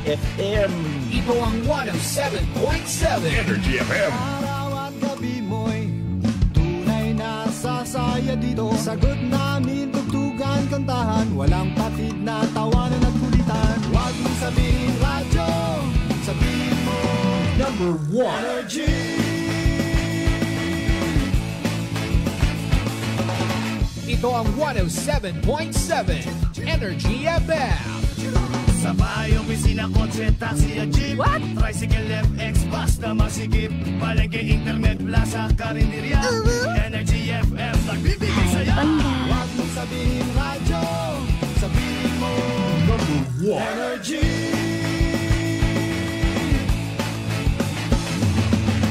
FM. Ito ang 107.7 Energy FM. Araw at gabi mo'y tunay na sasaya dito. Sagot namin, tugtugan, kantahan, walang patid na tawanan at kulitan. Huwag mong sabihin radyo, sabihin mo Number 1 Energy. Ito ang 107.7 Energy FM. Sa bahay, opisina, kotse, taxi at jeep. What? Tricycle, FX, basta masikip. Palengke, internet, plaza, karinderya. Energy FM, nagbibigay saya. Huwag mong sabihin radyo, sabihin mo Number 1 Energy.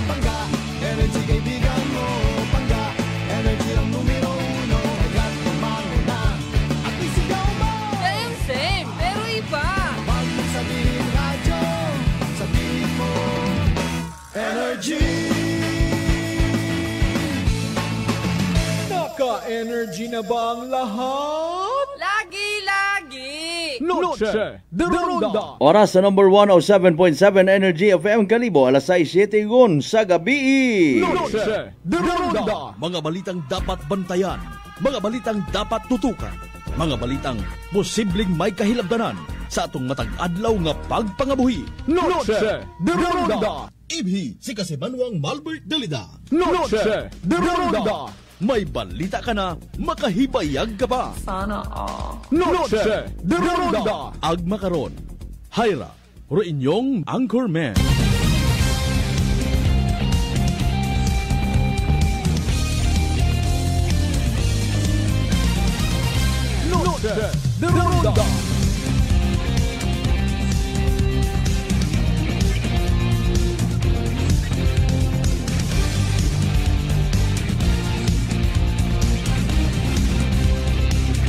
Pangga, energy kaibigan mo. Pangga, energy ang numero uno. Agad tumango na at isigaw mo. Same, same, pero iba. Huwag mong sabihin radyo, sabihin mo Energy. Naka-energy na ba ang lahat? Lagi-lagi. Noche de Ronda. Oras sa number 107.7 Energy FM Kalibo, alas 6:07 sa gabi. Noche de Ronda. Mga balitang dapat bantayan, mga balitang dapat tutukan, mga balitang posibleng may kahilabdanan sa atong matag adlaw nga pagpangabuhi. Noche de Ronda. Ibhi si Kasibanwang Malbert Dalida. Noche de Ronda. May balita ka na, makahibayag ka pa. Sana all. Noche de Ronda. Agma karon, Hyra, ro inyong Anchorman. Noche de Ronda.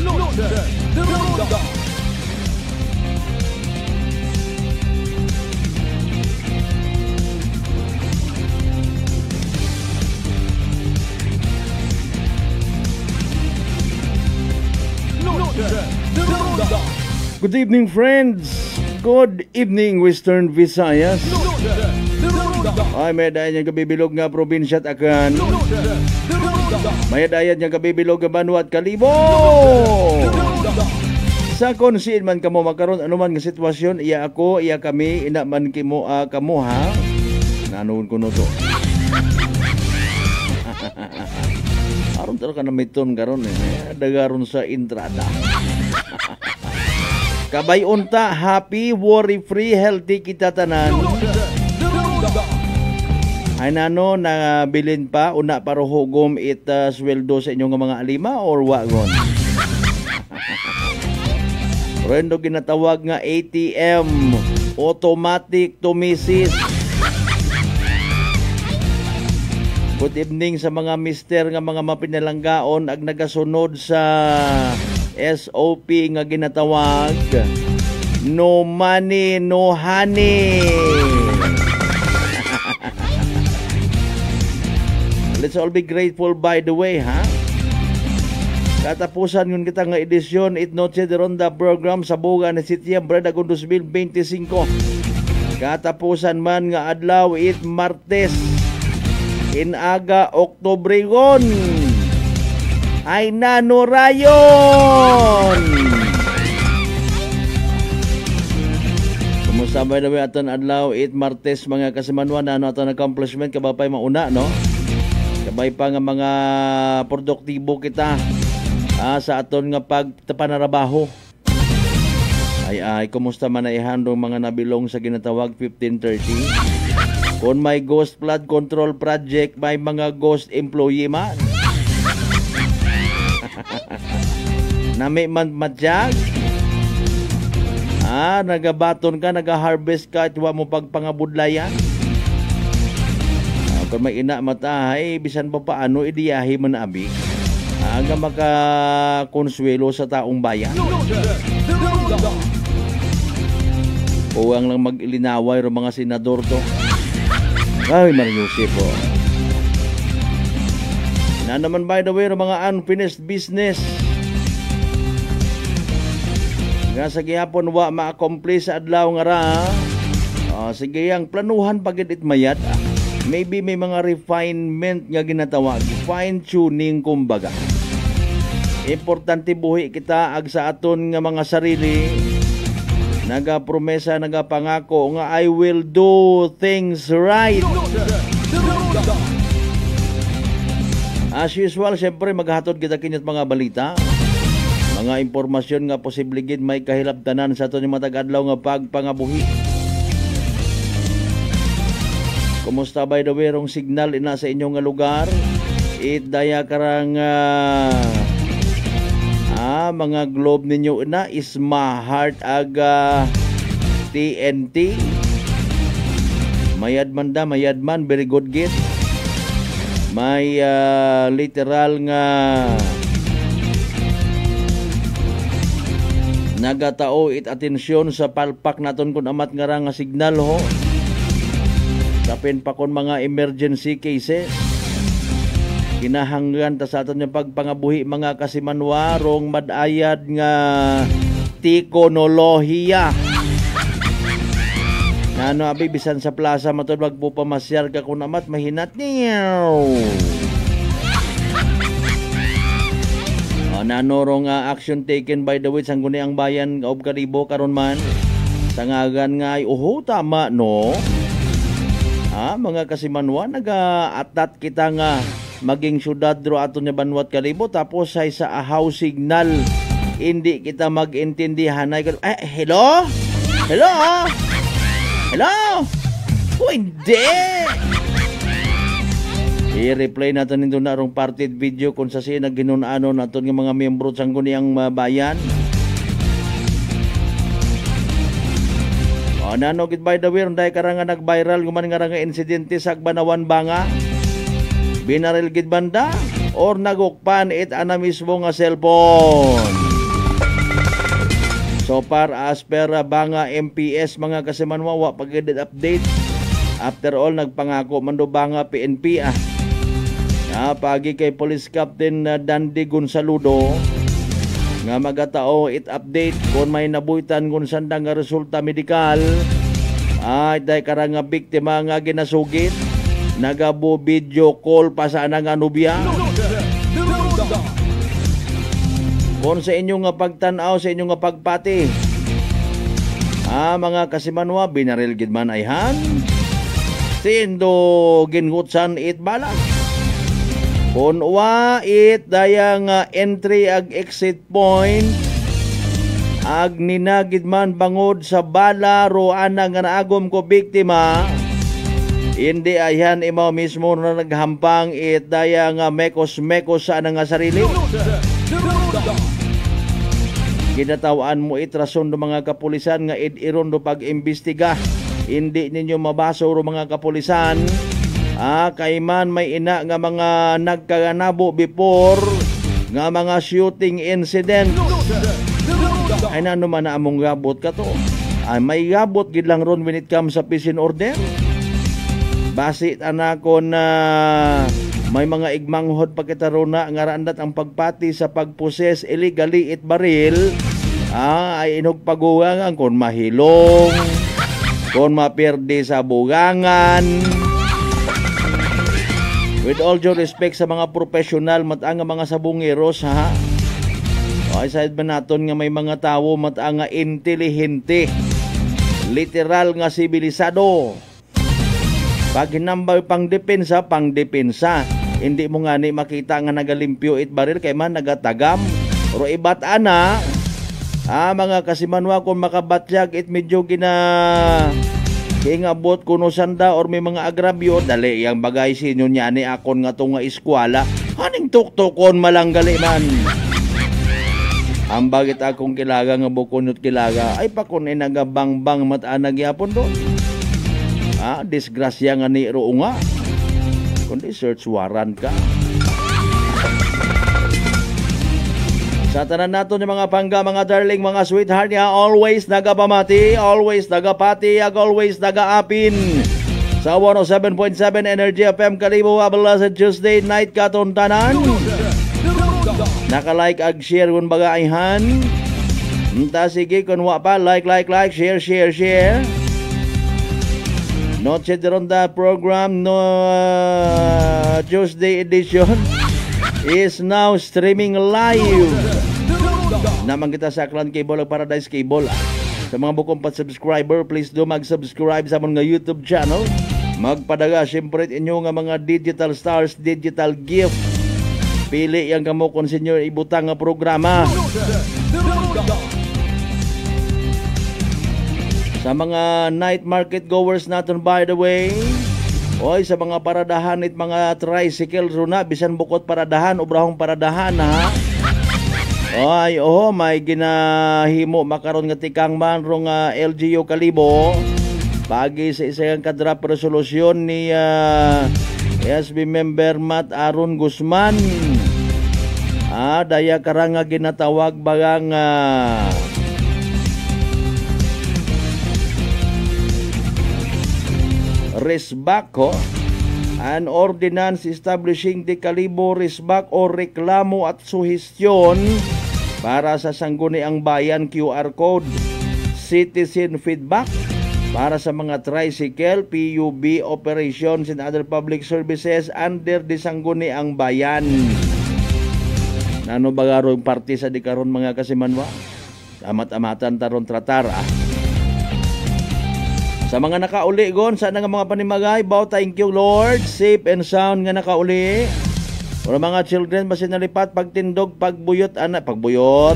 Noche de Ronda. Noche de Ronda. Good evening, friends. Good evening, Western Visayas. Noche de Ronda. Ay, may dayan niyang kabibilog nga probinsya at akan. Noche de Ronda. May dayan niyang kabibilog nga Banwa at Kalibo. Sa konsiin man kamo magkaroon anuman nga sitwasyon, iya ako, iya kami, ina man kimo kamo ha. Nanuon ko no to. Aron talaga na miton karon dagaron sa entrada. Kabay unta, happy, worry free, healthy kita tanan. Ay nano na bilin pa una para hugom it sweldo sa inyong mga alima or wagon. Rendo ginatawag nga ATM, automatic tumisis. Good evening sa mga mister nga mga mapinalanggaon ag nagasunod sa SOP nga ginatawag no money, no honey. Let's all be grateful by the way, ha? Katapusan yun kita nga edisyon It Noche de Ronda program sa buga na Setyembre dagong 2025. Katapusan man nga adlaw it Martes inaga Oktobregon ay nanurayon. Kumusta by the way aton adlaw it Martes mga kasimanwan ano aton accomplishment kabapay mauna no? Kabay pa nga mga produktibo kita sa aton nga pagpanarabaho. Ay kumusta man na ihandong mga nabilong sa ginatawag 1530? Kung may ghost flood control project, may mga ghost employee man. Nami man matyag. Nagabaton ka, nagaharvest ka, at huwag mo pagpangabudlayan. Kung may ina matahay, bisan pa paano, idiyahi man abi. Hanggang makakonsuelo sa taong bayan. Uwang lang mag-ilinaway ro mga senador to. Ay, Mariusip po. Na naman by the way ro mga unfinished business. nga sa gihapon wa ma-accomplish sa adlaw nga ra. Sige ang planuhan pagid it mayad. Maybe may mga refinement nga ginatawag, fine tuning kumbaga. Importante buhi kita ag sa aton nga mga sarili. Nagapromesa, nagapangako nga I will do things right. As usual, syempre maghatod kita kinyat mga balita. Mga impormasyon nga posible gid may kahilabtanan sa aton nga matag-adlaw nga pagpangabuhi. Kumusta by the way rong signal ina sa inyong nga lugar? Daya karang mga globe ninyo na is mahart aga TNT. Mayadman, very good git. May literal nga nagatao it atensyon sa palpak naton kun amat nga ra nga signal ho. Kapin pa kon mga emergency cases. Kinahanglan ta sa aton yung pagpangabuhi mga kasimanwa rong madayad nga tikonolohiya. Nano abi bisan sa plaza matod magpupamasyar ka kun amat mahinat niyo. Nano rong action taken by the way sangguni ang bayan of Kalibo karon man. Sangagan nga ay tama no. Mga kasimanwa naga-atat kita nga maging syudad dro aton nga Banwat Kalibo tapos ay sa ahaw signal hindi kita mag-intindihan ay hello hindi i-replay natin nito na rong parted video kung sa siya nagginunano naton nga mga miyembro sang guniyang bayan. Nano gid by the way dahil karang nga nag-viral guman nga nga insidente sa Banawan Banga. Binaril gid banda or nagukpan it ana mismo nga cellphone. So far as per Banga MPS mga kasimanwa wa pagid update. After all nagpangako man do Banga PNP pagi kay Police Captain Dandy Gonsaludo nga magatao it update kung may nabuitan kung sanda nga resulta medikal dahil karang nga biktima nga ginasugit nagabo video call pa sa nga nubya. Kung sa inyong nga pagtanaw, sa inyong nga pagpati mga kasimanwa binaril gid man ayhan sindo ginhutsan it balak kung wa it dayang entry ag exit point ag ninagid man bangod sa bala ro ana nga naagom ko biktima hindi ayhan imaw mismo na naghampang it dayang mekos-mekos sa nga sarili. Ginatawaan mo it rason do mga kapulisan nga iron do pag-imbestiga hindi ninyo mabaso ro mga kapulisan. Kay man may ina nga mga nagkaganabo before nga mga shooting incident. Ay nano man na among gabot ka to. May gabot gid lang ron when it comes sa peace and order. Basit anako na may mga igmanghod pa kita ron na nga randat ang pagpati sa pagposes illegally it baril. Ay inugpaguwangan kon mahilong, kon maperde sa bugangan. With all due respect sa mga professional matang mga sabungeros ay side ba naton nga may mga tawo matang nga intelihente, literal nga sibilisado. Pag hinambay pang depensa, hindi mo nga ni makita nga nagalimpyo it baril kay man nagatagam ro ibat ana mga kasimanwa kung makabatyag it medyo ingabot kuno sanda or may mga agrabyo dali yang bagay sinyo niya ni akon nga tong nga eskwela haning tuktukon malanggali man ang bagit akong kilaga nga bukunot kilaga ay pa kun nagabangbang matanag yapon do disgrasya nga ni ro nga kundi search warrant ka. Sa tanan nato ni mga pangga, mga darling, mga sweetheart niya, always nagapamati, always nagapati, always nagaapin. Sa 107.7 Energy FM Kalibo, abala sa Tuesday night katon tanan. Naka-like ag share kung baga ayhan. Sige, kung wa pa, like, share. Noche de Ronda program no Tuesday edition is now streaming live. Naman kita sa Aklan Cable o Paradise Cable. Sa mga bukong subscriber, please do mag-subscribe sa mga YouTube channel. Magpadaga, syempre inyo nga mga digital stars, digital gift. Pili yang kamo kung senior ibutang nga programa. Sa mga night market goers natin, by the way, oy, sa mga paradahan at mga tricycle runa, bisan bukod paradahan, obrahong paradahan, ha? Oy, may ginahimo makaron nga tikang man rong LGU Kalibo pagi sa isang kadrap resolusyon ni SB member Matt Aaron Guzman. Daya karang ginatawag bagang RISBAC, an ordinance establishing the Kalibo RISBAC o reklamo at suhestyon para sa sangguniang bayan, QR code, citizen feedback para sa mga tricycle, PUB operations and other public services under the sangguniang bayan. Nano bagaro yung party sa di karon mga kasimanwa? Amat-amatan taron tratar, Sa mga nakauli gon, sana nga mga panimagay, thank you Lord, safe and sound nga nakauli. Para mga children, basin nalipat, pagtindog, pagbuyot, pagbuyot.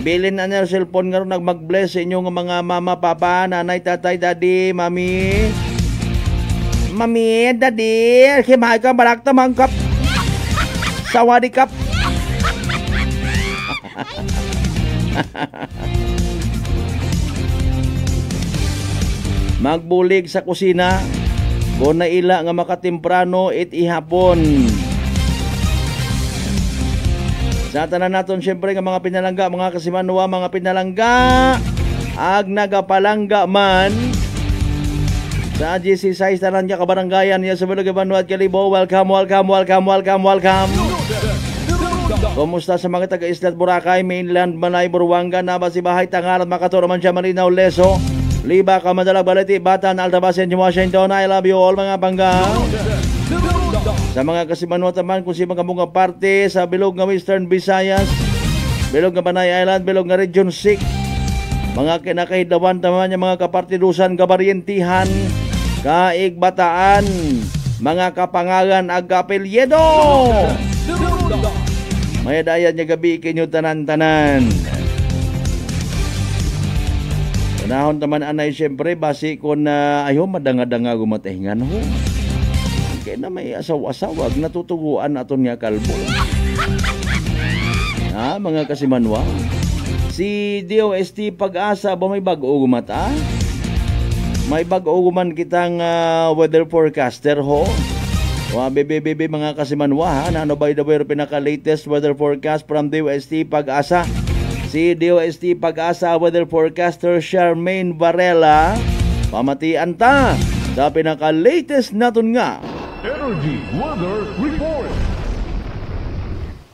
Bilin na niya cellphone nga ron, mag-bless sa inyong mga mama, papa, nanay, tatay, daddy, mami. Mami, daddy, kimay ka, balakta, mangkap. Sawadikap. Magbulig sa kusina kung naila nga makatemprano ihapon. Sa tanan naton syempre nga mga pinalangga, mga kasimanwa, mga pinalangga ag nagapalangga man sa GC size tanan niya kabaranggayan niya sa Bilog Banuat Kalibo. Welcome. Kumusta sa mga taga-Islat Boracay, Mainland, Manay, Buruanga, Nabasibahay, Tangarat, Makato, Romansya, Malinaw, Leso, Liba, Kamadalag, Baliti, Batan, Altabasen, Washington. I love you all mga bangga. Sa mga kasimanwa taman kung si mga bunga parte sa Bilog nga Western Visayas, Bilog nga Banay Island, Bilog nga Region 6, mga kinakaidawan taman yung mga kapartidusan, kabaryentihan, kaigbataan, mga kapangagan, agapelyedo. May dayan niya gabi kinyo tanan-tanan. Panahon taman anay siyempre basi ko na ayo madanga-danga gumatehingan ho. Kaya na may asaw-asawag natutuguan aton nga kalbo. Mga kasimanwa. Si DOST Pag-asa ba may bag-o gumata? May bag-o guman kitang weather forecaster ho. Bebe mga kasimanwa, ano by the way pinaka-latest weather forecast from DOST Pag-asa. Si DOST Pag-asa weather forecaster Charmaine Varela pamatian ta sa pinaka-latest naton nga Energy Weather Report.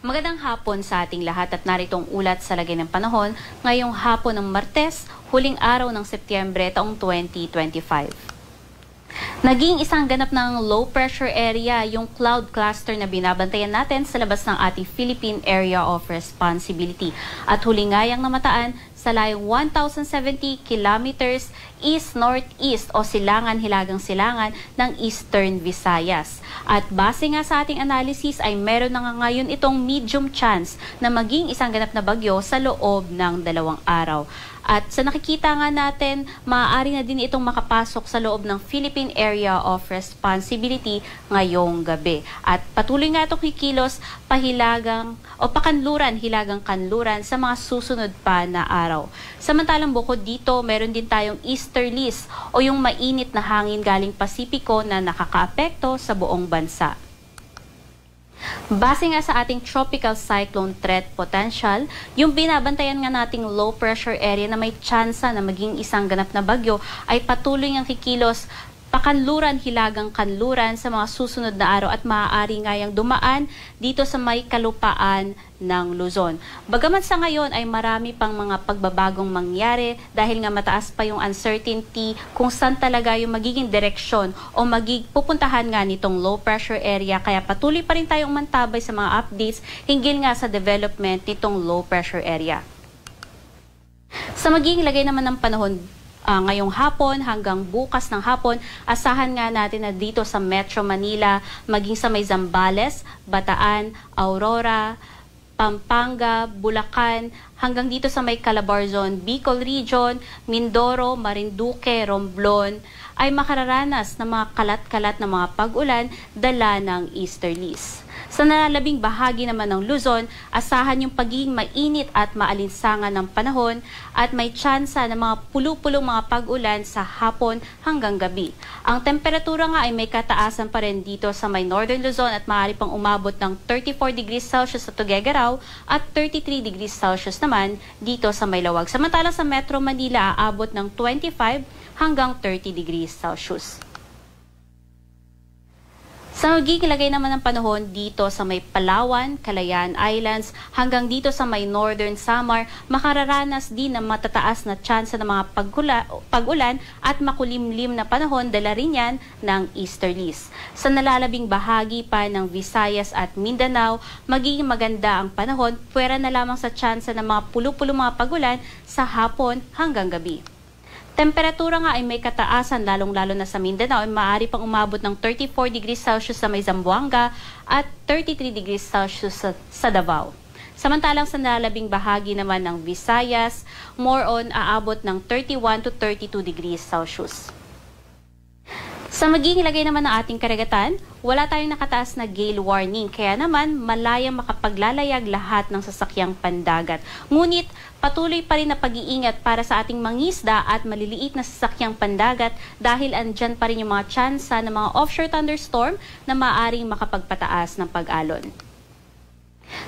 Magandang hapon sa ating lahat at naritong ulat sa lagay ng panahon ngayong hapon ng Martes, huling araw ng Setyembre taong 2025. Naging isang ganap ng low pressure area yung cloud cluster na binabantayan natin sa labas ng ating Philippine Area of Responsibility at hulingayang namataan sa layong 1,070 kilometers east-northeast o silangan-hilagang-silangan ng Eastern Visayas. At base nga sa ating analysis ay meron na nga ngayon itong medium chance na maging isang ganap na bagyo sa loob ng 2 araw. At sa nakikita nga natin, maaari na din itong makapasok sa loob ng Philippine Area of Responsibility ngayong gabi. At patuloy nga itong kikilos pahilagang o pakanluran, hilagang kanluran sa mga susunod pa na araw. Samantalang bukod dito, meron din tayong easterlies o yung mainit na hangin galing Pasipiko na nakakaapekto sa buong bansa. Base nga sa ating tropical cyclone threat potential, yung binabantayan nga nating low pressure area na may tsansa na maging isang ganap na bagyo ay patuloy ngang kikilos kanluran, hilagang kanluran sa mga susunod na araw at maaari nga yang dumaan dito sa may kalupaan ng Luzon. Bagamat sa ngayon ay marami pang mga pagbabagong mangyari dahil nga mataas pa yung uncertainty kung saan talaga yung magiging direksyon o pupuntahan nga nitong low pressure area, kaya patuloy pa rin tayong mantabay sa mga updates hinggil nga sa development nitong low pressure area. Sa magiging lagay naman ng panahon ngayong hapon hanggang bukas ng hapon, asahan nga natin na dito sa Metro Manila, maging sa may Zambales, Bataan, Aurora, Pampanga, Bulacan, hanggang dito sa may Calabarzon, Bicol Region, Mindoro, Marinduque, Romblon, ay makararanas ng mga kalat-kalat na mga pag-ulan dala ng easterlies. Sa nalalabing bahagi naman ng Luzon, asahan yung pagiging mainit at maalinsangan ng panahon at may tsansa ng mga pulo-pulong mga pag-ulan sa hapon hanggang gabi. Ang temperatura nga ay may kataasan pa rin dito sa may Northern Luzon at maaari pang umabot ng 34 degrees Celsius sa Tuguegarao at 33 degrees Celsius naman dito sa may Lawag. Samantalang sa Metro Manila, aabot ng 25 hanggang 30 degrees Celsius. Sa magiging lagay naman ng panahon dito sa may Palawan, Kalayaan Islands, hanggang dito sa may Northern Samar, makararanas din ng matataas na tsansa ng mga pag-ulan at makulimlim na panahon dala rin yan ng easterlies. Sa nalalabing bahagi pa ng Visayas at Mindanao, magiging maganda ang panahon, puwera na lamang sa tsansa ng mga pulo-pulo mga pag-ulan sa hapon hanggang gabi. Temperatura nga ay may kataasan, lalong-lalo na sa Mindanao, ay maaari pang umabot ng 34 degrees Celsius sa may Zamboanga at 33 degrees Celsius sa Davao. Samantalang sa nalalabing bahagi naman ng Visayas, more on aabot ng 31 to 32 degrees Celsius. Sa magiging lagay naman ng ating karagatan, wala tayong nakataas na gale warning, kaya naman malayang makapaglalayag lahat ng sasakyang pandagat. Ngunit patuloy pa rin na pag-iingat para sa ating mangisda at maliliit na sasakyang pandagat dahil andyan pa rin yung mga tsansa ng mga offshore thunderstorm na maaaring makapagpataas ng pag-alon.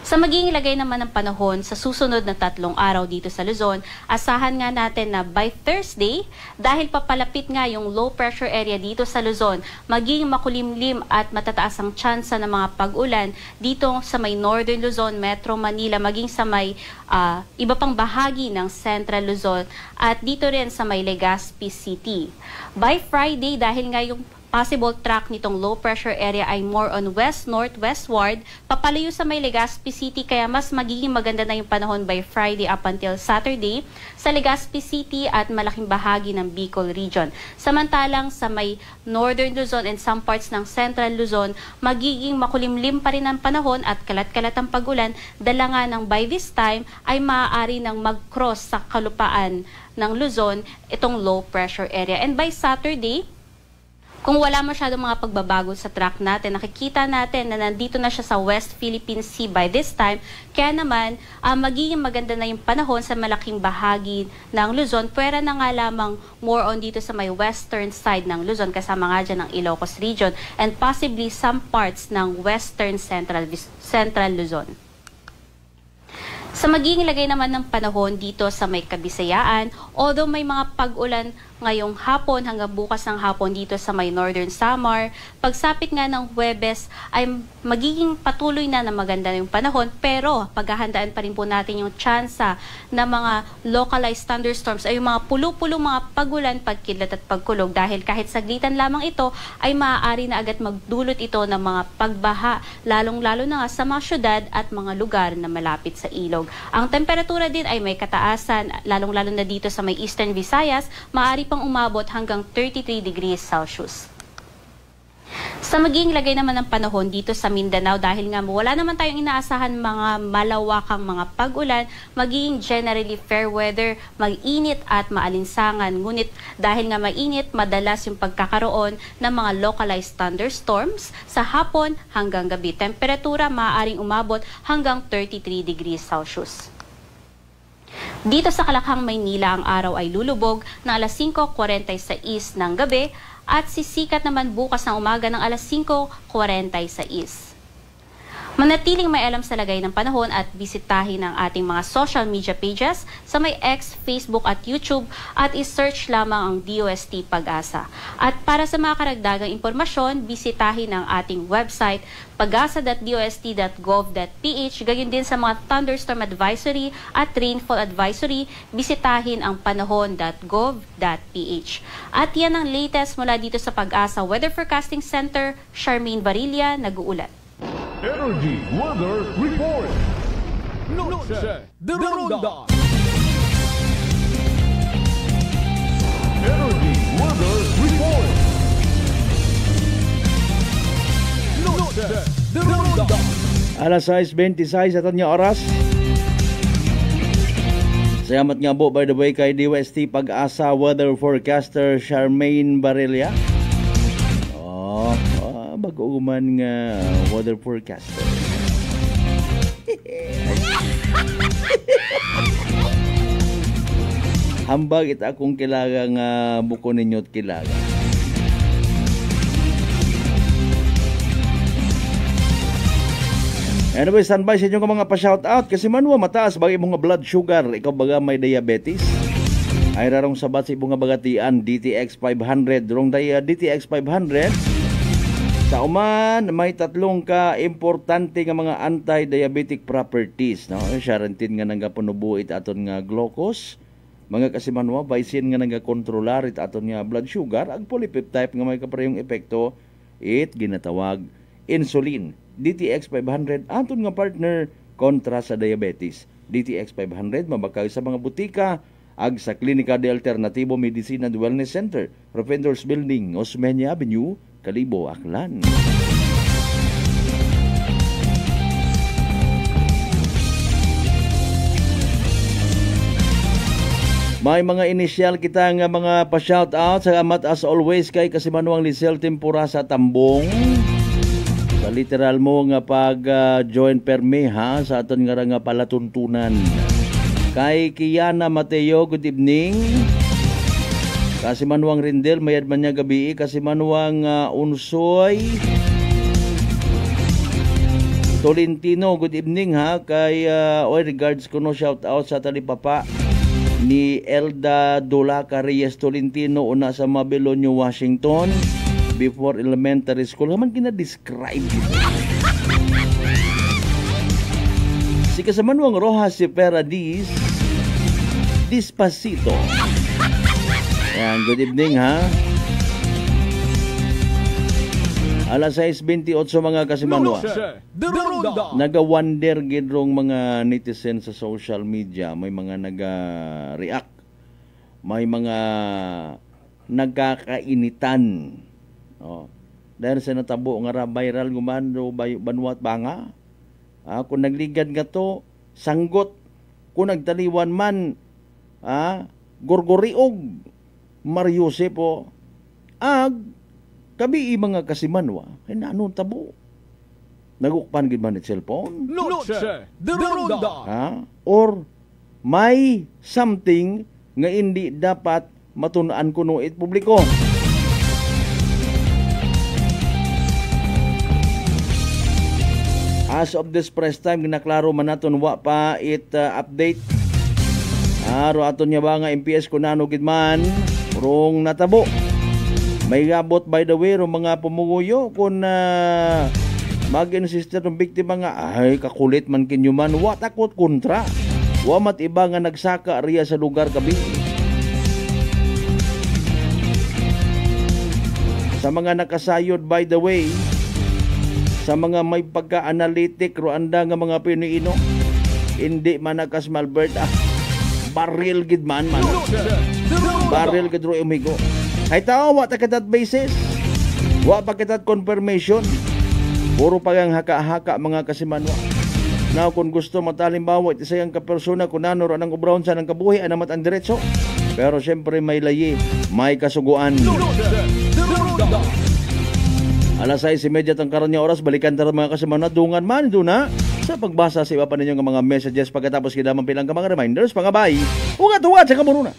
Sa magiging lagay naman ng panahon sa susunod na 3 araw dito sa Luzon, asahan nga natin na by Thursday, dahil papalapit nga yung low pressure area dito sa Luzon, magiging makulimlim at matataas ang tsansa ng mga pag-ulan dito sa may Northern Luzon, Metro Manila, maging sa may iba pang bahagi ng Central Luzon at dito rin sa may Legazpi City. By Friday, dahil nga yung possible track nitong low pressure area ay more on west-northwestward, papalayo sa may Legazpi City, kaya mas magiging maganda na yung panahon by Friday up until Saturday sa Legazpi City at malaking bahagi ng Bicol Region. Samantalang sa may Northern Luzon and some parts ng Central Luzon, magiging makulimlim pa rin ang panahon at kalat-kalat ang pag-ulan, dala nga ng by this time ay maaari nang mag-cross sa kalupaan ng Luzon itong low pressure area. And by Saturday, kung wala masyadong mga pagbabago sa track natin, nakikita natin na nandito na siya sa West Philippine Sea by this time. Kaya naman, magiging maganda na yung panahon sa malaking bahagi ng Luzon. Pwera na nga lamang more on dito sa may western side ng Luzon, kasama nga dyan ng Ilocos Region, and possibly some parts ng western central Luzon. Sa magiging lagay naman ng panahon dito sa may Kabisayaan, although may mga pag-ulan ngayong hapon hanggang bukas ng hapon dito sa may Northern Samar, pagsapit nga ng Huwebes ay magiging patuloy na maganda yung panahon, pero paghahandaan pa rin po natin yung tsansa na mga localized thunderstorms ay yung mga pulo-pulo mga pag-ulan, pagkidlat at pagkulog, dahil kahit saglitan lamang ito ay maaari na agad magdulot ito ng mga pagbaha, lalong-lalo na nga sa mga syudad at mga lugar na malapit sa ilog. Ang temperatura din ay may kataasan, lalong-lalo na dito sa may Eastern Visayas, maaari pang umabot hanggang 33 degrees Celsius. Sa magiging lagay naman ng panahon dito sa Mindanao, dahil nga wala naman tayong inaasahan mga malawakang mga pag-ulan, magiging generally fair weather, mag-init at maalinsangan. Ngunit dahil nga mainit, madalas yung pagkakaroon ng mga localized thunderstorms sa hapon hanggang gabi. Temperatura maaaring umabot hanggang 33 degrees Celsius. Dito sa Kalakhang, Maynila, ang araw ay lulubog na alas 5:46 ng gabi at sisikat naman bukas ng umaga ng alas 5:46. Manatiling may alam sa lagay ng panahon at bisitahin ang ating mga social media pages sa may X, Facebook at YouTube at i-search lamang ang DOST Pag-asa. At para sa mga karagdagang impormasyon, bisitahin ang ating website pagasa.dost.gov.ph. Gayon din sa mga thunderstorm advisory at rainfall advisory, bisitahin ang panahon.gov.ph. At yan ang latest mula dito sa Pag-asa Weather Forecasting Center. Charmaine Barilla, nag-uulat. Energy Weather Report. Noche de Ronda. Energy Weather Report. Noche de Ronda. Alas 6:26 aton nga oras. Salamat nga po by the way kay DOST Pag-asa Weather Forecaster Charmaine Barilla. Bago man nga weather forecaster. Hambag ita akong kilaga nga buko ninyo't kilaga. Anyway, standby sa inyo ka mga pa-shoutout kasi manwa mataas bagay mga blood sugar. Ikaw baga may diabetes. Ay rarong sabat sa ibong nga bagatian DTX 500. Rong DTX 500 sa uman, may tatlong ka importante nga mga anti-diabetic properties. No? Siyarantin nga nagapunubuit aton nga glucose. Mga kasimanwa, baisin nga nagakontrolar it aton nga blood sugar. Ang polypeptide nga may kaparehong epekto, it ginatawag insulin. DTX 500, aton nga partner kontra sa diabetes. DTX 500, mabakay sa mga butika, ag sa Klinika de Alternativo Medicine and Wellness Center, Profendors Building, Osmeña Avenue, Kalibo, Aklan. May mga inisyal kita nga mga pa-shoutout. Salamat as always kay Kasimanuang Lisel Tempura sa Tambong. Sa literal mo nga pag-join permi ha sa aton nga palatuntunan. Kay Kiana Mateo, good evening. Kasimanuang Rindel, mayad man niya gabi. Kasimanuang Unsoy Tolentino, good evening ha. Kay regards ko no, shout out sa talipapa ni Elda Dolaca Reyes Tolentino, una sa Mabelonio, Washington, before elementary school. Haman kina-describe si Kasimanuang Rojas si Paradis Despacito. Ayan, good evening ha. Alas 6:28 mga Kasimanwa. Naga-wonder gidrong mga netizen sa social media. May mga naga-react. May mga nagkakainitan. Oh. Dahil sa natabo nga viral gumando banwat banga. Kung nagligad nga to, sanggot. Kung nagtaliwan man, gorgoriog. Mariose po, ag, kabi mga Kasimanwa, ay nanon tabo. Nagukpan gid man it cellphone? Noche de Ronda. Or may something nga hindi dapat matunaan kuno it publiko. As of this press time, ginaklaro man naton wa pa it update. Aro aton nya ba nga MPS kunano gid man rong natabo. May gabot by the way rong mga pumuguyo kung mag-insister ng biktima nga ay kakulit man kinyo man, wa takot kontra. Wa mat iba nga nagsaka riya sa lugar kabi. Sa mga nakasayod by the way, sa mga may pagka-analytic ro anda nga mga Pinoy-ino, hindi man nakas Malbert baril gid man. Baril gid ro umigo. Ay tao wa ta katat basis. Wa pa katat confirmation. Puro pagang haka-haka mga Kasimanwa. Na kung gusto matalimbawa iti sayang kapersona kung nano ro nang ubraon sa nang kabuhi anamat ang diretso. Pero syempre may layi, may kasuguan. Alas 6:30 ang karon nga oras, balikan tara mga Kasimanwa, dungan man duna sa pagbasa sa iba pa ninyo nga mga messages pagkatapos kidamang pilang ka mga reminders, pangabay, ugat-ugat sa kamununa.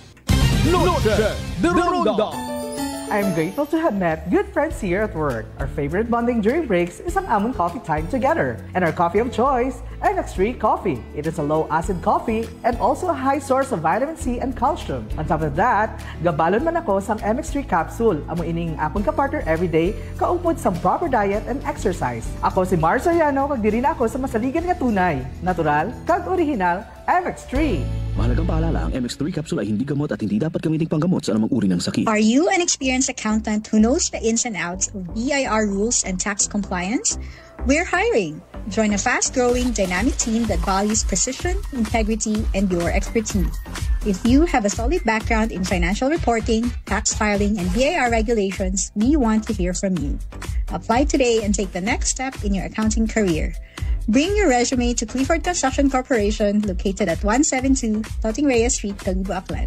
Noche de Ronda. I'm grateful to have met good friends here at work. Our favorite bonding during breaks is ang amon coffee time together. And our coffee of choice, MX3 Coffee. It is a low-acid coffee and also a high source of vitamin C and calcium. On top of that, gabalon man ako sang MX3 capsule. Amo ining akong kapartner everyday, kaupod sa proper diet and exercise. Ako si Mars Soriano, kag diri na ako sa masaligan nga tunay, natural, kag original, MX3. Mahalagang paalala, ang MX3 capsule ay hindi gamot at hindi dapat gamiting panggamot sa anumang uri ng sakit. Are you an experienced accountant who knows the ins and outs of BIR rules and tax compliance? We're hiring. Join a fast-growing, dynamic team that values precision, integrity, and your expertise. If you have a solid background in financial reporting, tax filing, and BIR regulations, we want to hear from you. Apply today and take the next step in your accounting career. Bring your resume to Clifford Construction Corporation, located at 172 Toting Reyes Street, Calibo, Aklan.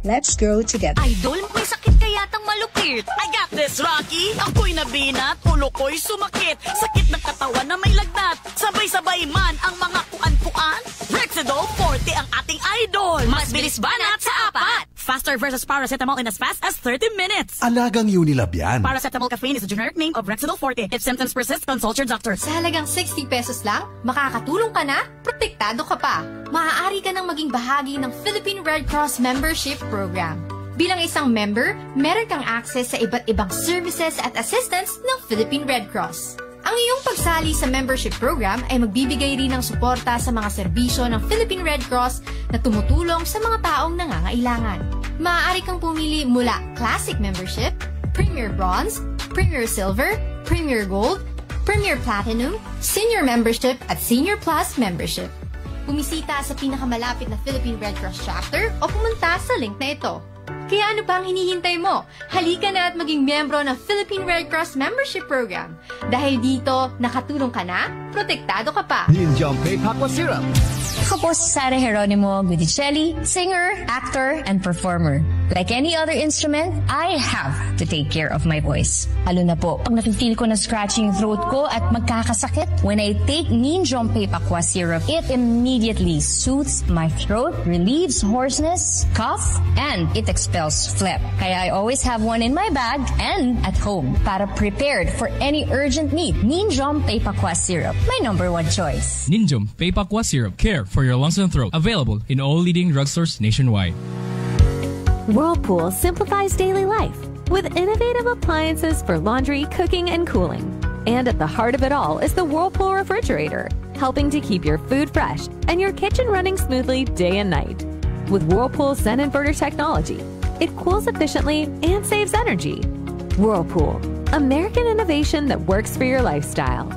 Let's grow together. Idol, may sakit kaya tang malupit. I got this, Rocky. Ako'y nabinat, ulo ko'y sumakit. Sakit ng katawan na may lagnat. Sabay-sabay man ang mga kuan-kuan. Rexidol Forte ang ating idol. Mas bilis banat sa apat. Faster versus paracetamol in as fast as 30 minutes. Alagang Unilab yan. Paracetamol caffeine is a generic name of Rexidol Forte. If symptoms persist, consult your doctor. Sa halagang 60 pesos lang, makakatulong ka na, protektado ka pa. Maaari ka nang maging bahagi ng Philippine Red Cross Membership Program. Bilang isang member, meron kang access sa iba't ibang services at assistance ng Philippine Red Cross. Ang iyong pagsali sa membership program ay magbibigay rin ng suporta sa mga serbisyo ng Philippine Red Cross na tumutulong sa mga taong nangangailangan. Maaari kang pumili mula Classic Membership, Premier Bronze, Premier Silver, Premier Gold, Premier Platinum, Senior Membership at Senior Plus Membership. Bumisita sa pinakamalapit na Philippine Red Cross chapter o pumunta sa link na ito. Kaya ano pa ang hinihintay mo? Halika na at maging miyembro ng Philippine Red Cross Membership Program. Dahil dito, nakatulong ka na, protektado ka pa. Ninjong Aqua Syrup. Ako po si Sara Geronimo Guidicelli, singer, actor, and performer. Like any other instrument, I have to take care of my voice. Lalo na po, pag nafe-feel ko na scratching yung throat ko at magkakasakit, when I take Ninjong Aqua Syrup, it immediately soothes my throat, relieves hoarseness, cough, and it expels phlegm. Kaya I always have one in my bag and at home para prepared for any urgent need. Ninjong Aqua Syrup, my #1 choice. Ninjong Aqua Syrup, care for your lungs and throat. Available in all leading drugstores nationwide. Whirlpool simplifies daily life with innovative appliances for laundry, cooking, and cooling. And at the heart of it all is the Whirlpool refrigerator, helping to keep your food fresh and your kitchen running smoothly day and night. With Whirlpool Zen Inverter technology, it cools efficiently and saves energy. Whirlpool, American innovation that works for your lifestyle.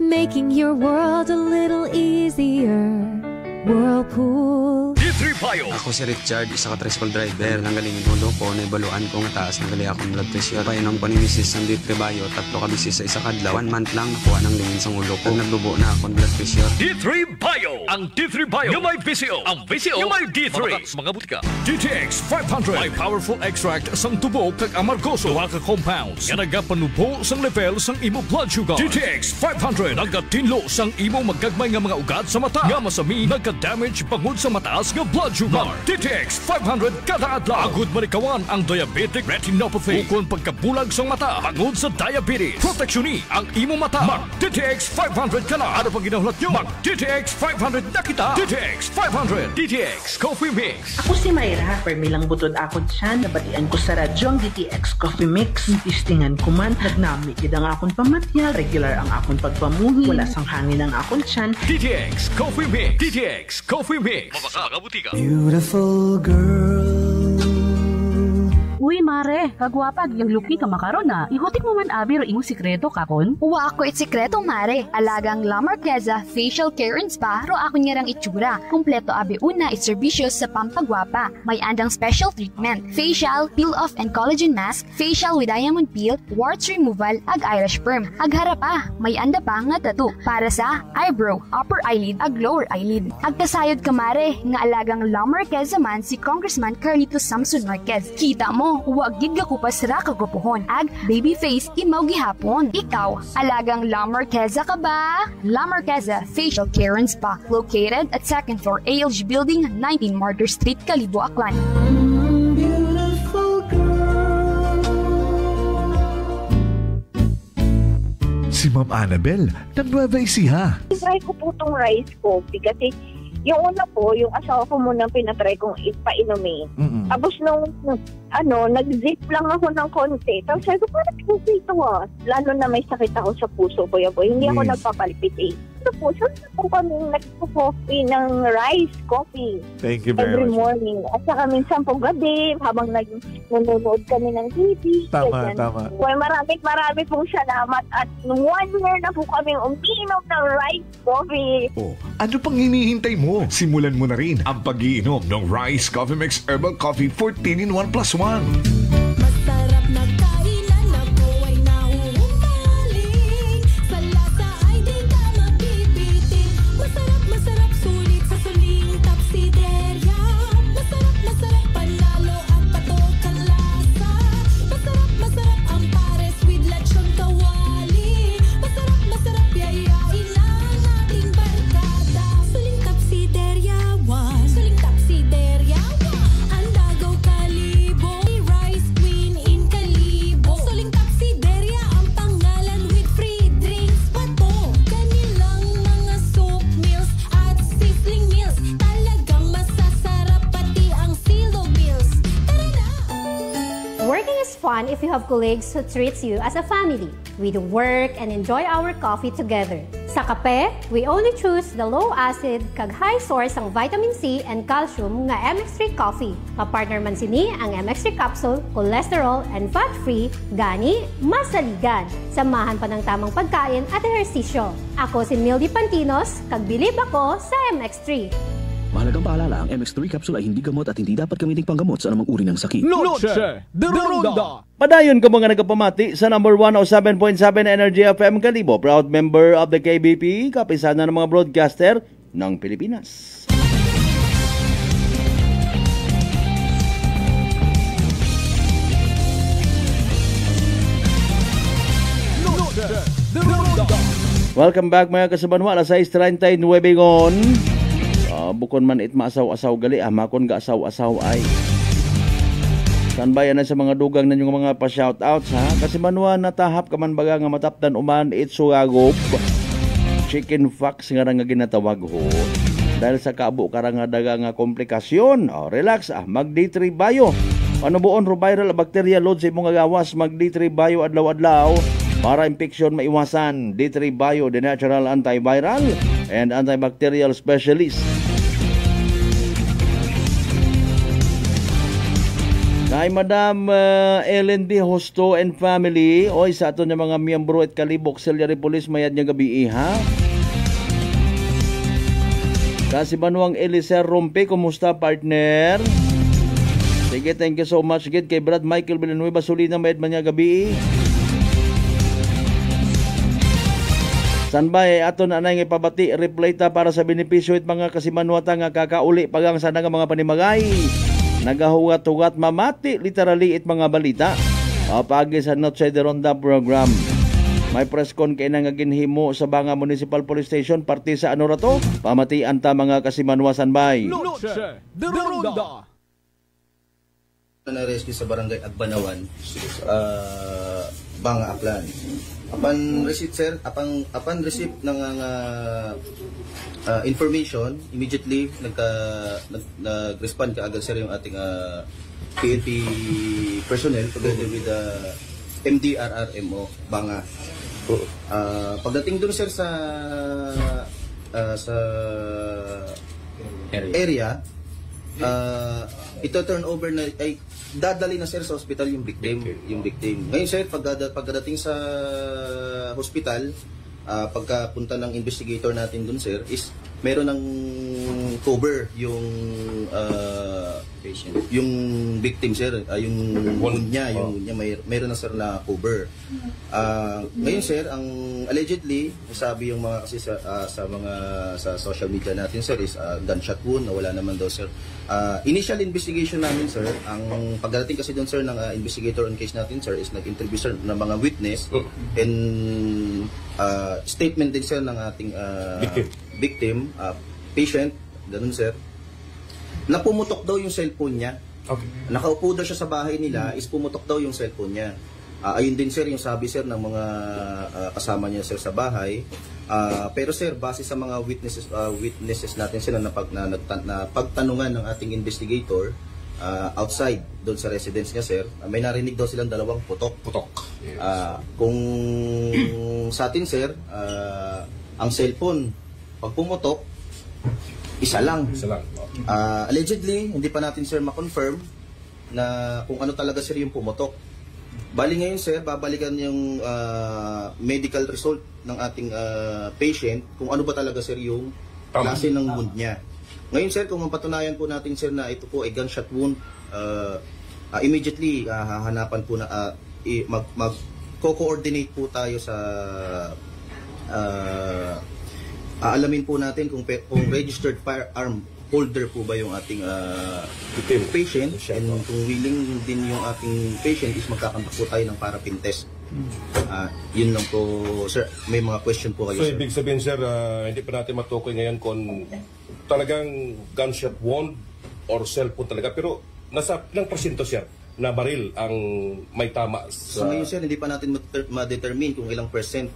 Making your world a little easier. Whirlpool. D3 Bio. Ako si Richard, isa ka tricycle driver. Nanggaling yung ulo ko, naibaluan ko nga taas nanggali akong blood pressure. Painom ko ni Mrs. ng D3 Bio, 3 ka bisis sa isa kadlaw. 1 month lang nakuha ng lingin sa ulo ko. Nagbubo na akong blood pressure. D3 Bio. Ang D3 Bio yung may VCO. Ang VCO yung may D3. Mga butika. DTX 500. May powerful extract sang tubo kag amargoso. Duha ka compounds. Nga nagapanubo sang level sang imo blood sugar. DTX 500. Nagatinlo sang imo magagmay nga mga ugat sa mata. Nga masami nagka-damage pangud sa mataas nga blood sugar. DTX 500 kada adlaw. Agud manikawan ang diabetic retinopathy. Ukon pagkabulag sang mata pangud sa diabetes. Proteksyon ni ang imo mata. Mag DTX 500 kana. Ano pang ginahulat nyo? Mag DTX 500 na kita. DTX 500. DTX Coffee Mix. Ako si Mayra. Permilang butod ako dyan. Nabatian ko sa radyo ang DTX Coffee Mix. Tistingan ko man. Nagnami gid ang akong pamatya. Regular ang akong pagpamuhi. Wala sang hangin ang akong tiyan. DTX Coffee Mix. DTX Coffee Mix. Mabaka butika. Beautiful girl. Uy, mare, kagwapag yung luki ka makaron na. Ihutik mo man abi ro imong sikreto kakon. Uwa ako sikreto, mare. Alagang La Marqueza Facial Care and Spa ro ako niyarang itsura. Kumpleto abi una iserbisyo sa pampagwapa. May andang special treatment. Facial, peel-off and collagen mask, facial with diamond peel, warts removal, ag eyelash perm. Ag harapa, may anda pa nga tattoo para sa eyebrow, upper eyelid, ag lower eyelid. Ag kasayod ka, mare, nga alagang La Marqueza man si Congressman Carlito Samson Marquez. Kita mo, huwag gid ka kupas ra kagupuhon. Ag baby face imaw gihapon. Ikaw, alagang La Marqueza ka ba? La Marqueza Facial Care and Spa, located at 2nd floor ALG Building, 19 Martyr Street, Calibo, Aklan. Beautiful girl. Si Ma'am Annabel ng Nueva Ecija. Try ko po itong rice coffee kasi yung una po, yung asawa ko muna pinatry kong ipainumin. Tapos nung nag-zip lang ako ng konti. Tapos sabi ko, parang okay ito Lalo na may sakit ako sa puso ko. Hindi ako nagpapalpit Ito po, saan po kami nagpo-coffee ng rice coffee. Thank you very every much. morning. At saka minsan po gabi, habang nanonood kami ng TV. Tama. Well, marami pong salamat. At 1 year na po kami umiinom ng rice coffee. Oh, ano pang hinihintay mo? Simulan mo na rin ang pag-iinom ng Rice Coffee Mix Herbal Coffee 14-in-1+1. Masarap na kainan ako ay nahuhumaling. Sa lasa ay di ka mabibitin. Masarap sulit sa suling tapsiderya. Masarap panalo at patok ang lasa. Masarap ang pares with lechon kawali. Masarap yayain ang ating barkada. Suling tapsiderya 1. Suling tapsiderya 1. Ang Dagaw Kalibo. Rice Queen in Kalibo. Suling tapsiderya ang pangalan with free drinks pa to. Kanilang mga soup meals at sizzling meals. Talagang masasarap pati ang silo meals. Tara na! Working is fun if you have colleagues who treats you as a family. We do work and enjoy our coffee together. Sa kape, we only choose the low-acid kag high source ang vitamin C and calcium nga MX3 coffee. Kapartner man sini ang MX3 capsule, cholesterol and fat-free, gani, masaligan. Samahan pa ng tamang pagkain at ehersisyo. Ako si Mildy Pantinos, kag bilib ako sa MX3. Mahalagang paalala, ang MX3 capsule ay hindi gamot at hindi dapat gamiting panggamot sa anumang uri ng sakit. Noche de Ronda. Padayon ka mga nagpamati sa number 107.7 Energy FM Kalibo, proud member of the KBP, kapisanan ng mga broadcaster ng Pilipinas. Welcome back mga kasabanwa, alas 6:39 ngon. Bukon man it maasaw-asaw gali, makon ga asaw-asaw ay. Standby na sa mga dugang na yung mga pa-shoutouts ha. Kasi manwa natahap ka man baga nga matapdan uman it sugagop. Chicken fox nga nga ginatawag ho. Dahil sa kaabo karang nga daga nga komplikasyon. Relax mag D3 Bio. Ano buon ro viral bacteria load sa imong gawas, mag D3 Bio adlaw-adlaw para infection maiwasan. D3 Bio, the natural antiviral and antibacterial specialist. Kay Madam Ellen B. Hosto and family, oy sa ato niya mga miyembro at kalibok Auxiliary Police mayad niya gabi ha. Kasi Manuang Eliser Rompe, kumusta partner? Sige, thank you so much gid kay Brad Michael Villanueva Solina mayad man niya gabi. Sanbay ato na nang ipabati reply ta para sa benepisyo it mga kasimanwata nga kakauli pagang sana nga mga panimagay. Nagahugat-hugat mamati literally it mga balita. Pagi sa Noche de Ronda program. May press con kay nga ginhimo sa Banga Municipal Police Station parte sa ano rato? Pamatian ta mga kasimanwasan bay. Noche de Ronda. Na-rescue sa barangay Agbanawan, Banga Aklan. Upon receipt sir, upon receipt ng information, immediately nag-respond kaagad sir yung ating PNP personnel together with the MDRRMO Banga. Pagdating doon sir sa area, ito turnover na ay dadali na sir sa hospital yung victim. Ngayon sir, pagdating sa hospital, pagkapunta ng investigator natin dun sir, is meron ng cover yung patient, yung victim sir, yung wound niya, meron na sir na cover. Ngayon sir, ang allegedly sabi yung mga kasi sa social media natin sir is gunshot wound na wala naman daw sir. Initial investigation namin sir, ang pagdating kasi doon sir ng investigator on case natin sir is nag-interview sir ng mga witness and statement din sir ng ating victim, patient, ganun sir, na pumutok daw yung cellphone niya. Okay. Nakaupo daw siya sa bahay nila, is pumutok daw yung cellphone niya. Ayun din sir yung sabi sir ng mga kasama niya sir sa bahay. Pero sir, base sa mga witnesses natin sila na pagtanungan ng ating investigator outside doon sa residence niya sir, may narinig daw silang dalawang putok. Yes. Kung sa atin sir, ang cellphone pag pumutok, isa lang. Allegedly, hindi pa natin sir ma-confirm na kung ano talaga sir yung pumutok. Bali ngayon sir, babalikan yung medical result ng ating patient kung ano ba talaga sir yung klase ng wound niya. Ngayon sir, kung mapatunayan po natin sir na ito po ay gunshot wound, immediately hahanapan po na mag-co-coordinate po tayo sa aalamin po natin kung registered firearm holder po ba yung ating patient, and kung willing din yung ating patient is magkakandak po tayo ng parapin test. Yun lang po sir, may mga question po kayo So sir. ibig sabihin sir, hindi pa natin matukoy ngayon kung talagang gunshot wound or cellphone talaga, pero nasa ilang porsyento sir na baril ang may tama sa... So ngayon sir, hindi pa natin ma-determine kung ilang percent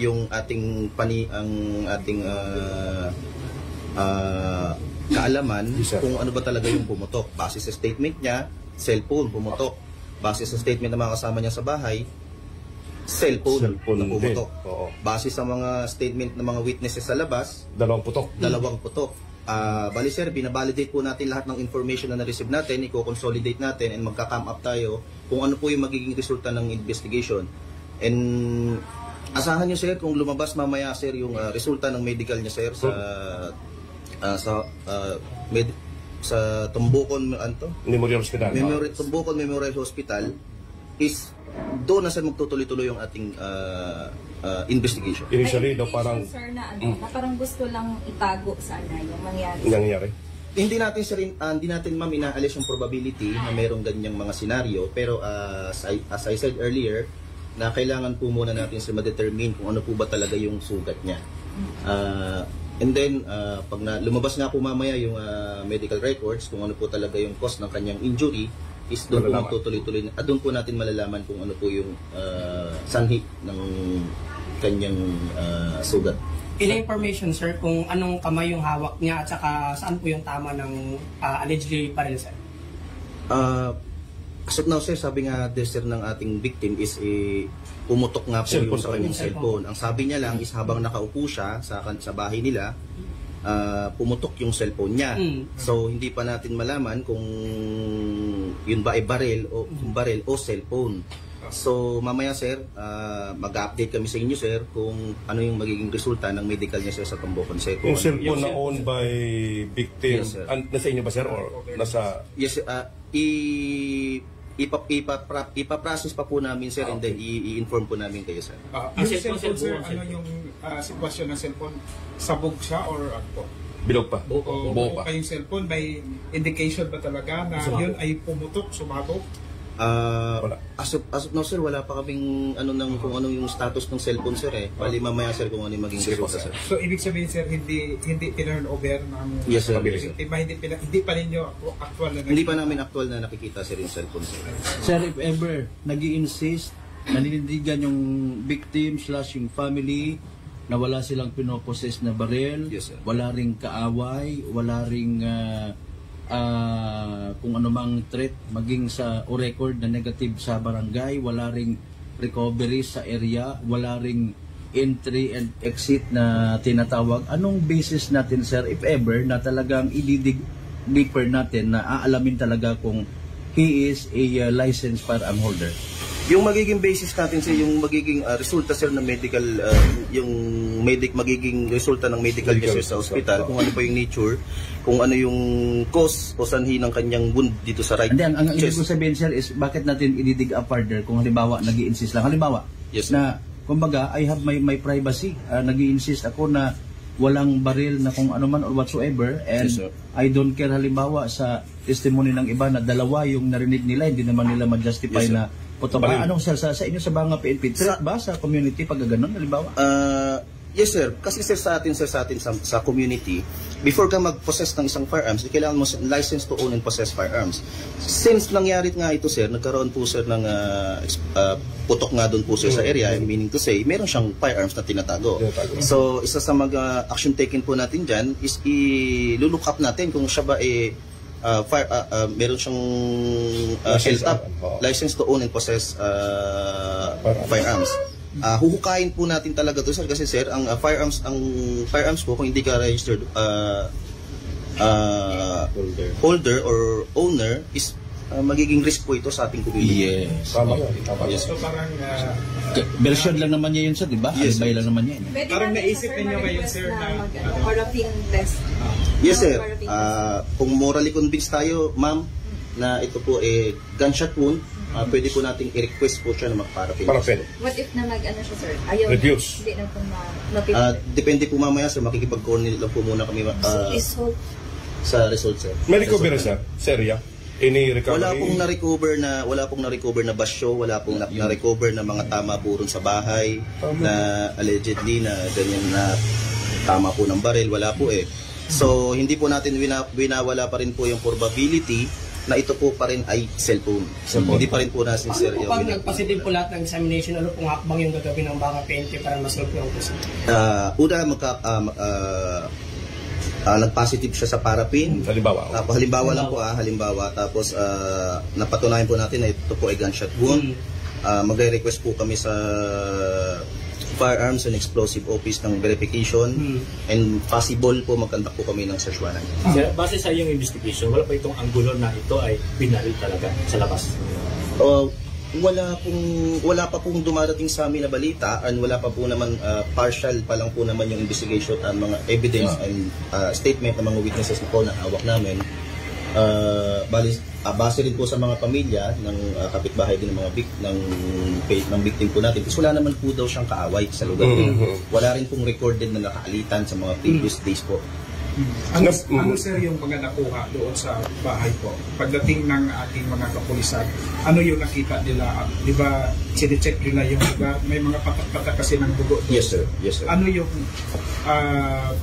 yung ating kaalaman kung ano ba talaga yung pumutok. Base sa statement niya, cellphone pumutok. Base sa statement ng mga kasama niya sa bahay, cellphone na pumutok. Base sa mga statement ng mga witnesses sa labas, dalawang putok. Bali sir, binabalidate po natin lahat ng information na na-receive natin, i-consolidate natin, and magka-come up tayo kung ano po yung magiging resulta ng investigation. And asahan niyo sir, kung lumabas mamaya sir yung resulta ng medical niya sir sa Tumbukon Memorial Hospital. Tumbukon Memorial Hospital is doon na sir magtutuloy-tuloy yung ating investigation. Initially daw parang sir na parang gusto lang itago sana yung nangyari. Hindi natin sir, hindi natin ma'am inaalis yung probability na mayroong ganyang mga senaryo, pero as I said earlier, na kailangan po muna natin sir ma-determine kung ano po ba talaga yung sugat niya. And then, pag lumabas nga po mamaya yung medical records, kung ano po talaga yung cause ng kanyang injury, is doon po magtutuloy-tuloy. At doon po natin malalaman kung ano po yung sanhi ng kanyang sugat. Ilang information sir kung anong kamay yung hawak niya at saka saan po yung tama ng allegedly baril sir? As of now sir, sabi nga sir ng ating victim is pumutok nga po yung sa kanyang cellphone. Ang sabi niya lang is habang nakaupo siya sa bahay nila, pumutok yung cellphone niya. So hindi pa natin malaman kung yun ba ay baril o cellphone. So mamaya sir, mag-update kami sa inyo sir kung ano yung magiging resulta ng medical niya sir sa Tumbukon sir. Yung cellphone na owned by victim, yes, nasa inyo ba sir or nasa... Yes, ipaprocess pa po namin sir, and then i-inform po namin kayo sir. Yung cellphone sir, ano yung sitwasyon ng cellphone? Sabog siya or ano po? Bilog pa. Buo pa yung cellphone, may indication ba talaga na yun ay pumutok, sumabog? As of now sir, wala pa kaming kung anong yung status ng cellphone sir Bali mamaya sir kung ano yung maging resulta sir. So ibig sabihin sir, hindi tinurn over ng yes, sir. Hindi pa ninyo actual na hindi pa namin actual na nakikita sir yung cellphone sir. Sir, if ever nag-i-insist, nanindigan yung victim / yung family na wala silang pinoposes na baril, yes, wala ring kaaway, wala ring kung anumang threat maging sa o record na negative sa barangay, wala ring recovery sa area, wala ring entry and exit na tinatawag. Anong basis natin sir, if ever, na talagang ididig deeper natin na aalamin talaga kung he is a licensed firearm holder? Yung magiging basis natin sir, yung magiging resulta sir ng medical, magiging resulta ng medical sir sa hospital, kung ano pa yung nature, kung ano yung cause o sanhi ng kanyang wound dito sa right chest. Ang ibig ko sabihin sir is bakit natin i-dig up further kung halimbawa nag-i-insist lang. Halimbawa, yes, na kumbaga I have my privacy, nag-i-insist ako na walang baril na kung ano man or whatsoever, and yes, I don't care halimbawa sa testimony ng iba na dalawa yung narinig nila, hindi naman nila ma-justify yes, na putok. Anong sa inyo sa Banga PNP, threat ba sa community pag gano'n halimbawa? Yes sir, kasi sir sa atin sa community, before ka mag-possess ng isang firearms, kailangan mo license to own and possess firearms. Since nangyari nga ito sir, nagkaroon po sir ng putok nga doon po sir sa area, meaning to say, meron siyang firearms na tinatago. So isa sa mga action taken po natin dyan is i-look up natin kung siya ba meron siyang license to own and possess firearms. Huhukayin po natin talaga to sir kasi sir ang firearms po kung hindi ka registered holder or owner is magiging risk po ito sa ating community. Yes. Tama. So parang version lang naman niya yun sir, di ba? Yes, Alibay lang naman niya. parang naisip ninyo ngayon sir na paraffin test. Yes sir. Kung morally convinced tayo, ma'am, na ito po gunshot wound, pwede po nating i-request po siya na magparapin. What if na mag-ano siya sir? Ayaw Reduce. Hindi na po mapipili. Depende po mamaya sir, makikipag-coordinate lang po muna kami sa result sir. May recovery sir, area? Any recovery? Wala pong na-recover na basyo, wala pong na-recover na mga tama po rin sa bahay na allegedly na ganyan na tama po ng baril, wala po So hindi po natin winawala pa rin po yung probability na ito po pa rin ay cellphone. Hindi pa rin po nasin sir. Pag nagpositive po lahat ng examination, ano pong hakbang yung gagawin ng baka PNP para masolve yung question? Una, nag-positive siya sa paraffin. Halimbawa lang po halimbawa. Tapos napatunayan po natin na ito po ay gunshot wound. Magre-request po kami sa Firearms and Explosive Office ng verification and possible po magkandak po kami ng search warrant. Base sa iyong investigation, wala pa itong anggulo na ito ay binaril talaga sa labas? Wala pa pong dumarating sa amin na balita and wala pa po naman partial pa lang po naman yung investigation at mga evidence and statement ng mga witnesses po na hawak namin. Base rin po sa mga pamilya ng kapitbahay din ng ng victim po natin kasi wala naman po daw siyang kaaway sa lugar. Wala rin pong recorded na nakaalitan sa mga previous days po. Ano sir yung mga nakuha doon sa bahay po? Pagdating ng ating mga kapulisan, ano yung nakita nila? Di ba sine-check nila yung lugar? May mga patak-patak kasi ng dugo doon. Yes sir. Ano yung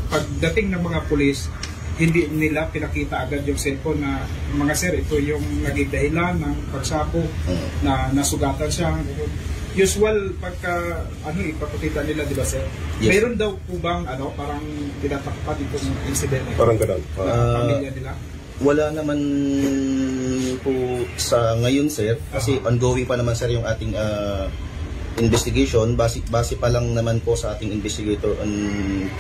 pagdating ng mga pulis, hindi nila pinakita agad yung cellphone na mga sir, ito yung naging dahilan ng pagsabog na nasugatan siya. Usual pagka ipapakita nila, di ba sir? Yes. Mayroon daw po bang parang tinatakpan itong incident? Parang ganun. Pamilya nila? Wala naman po sa ngayon sir kasi ongoing pa naman sir yung ating investigation. Base pa lang naman po sa ating investigator on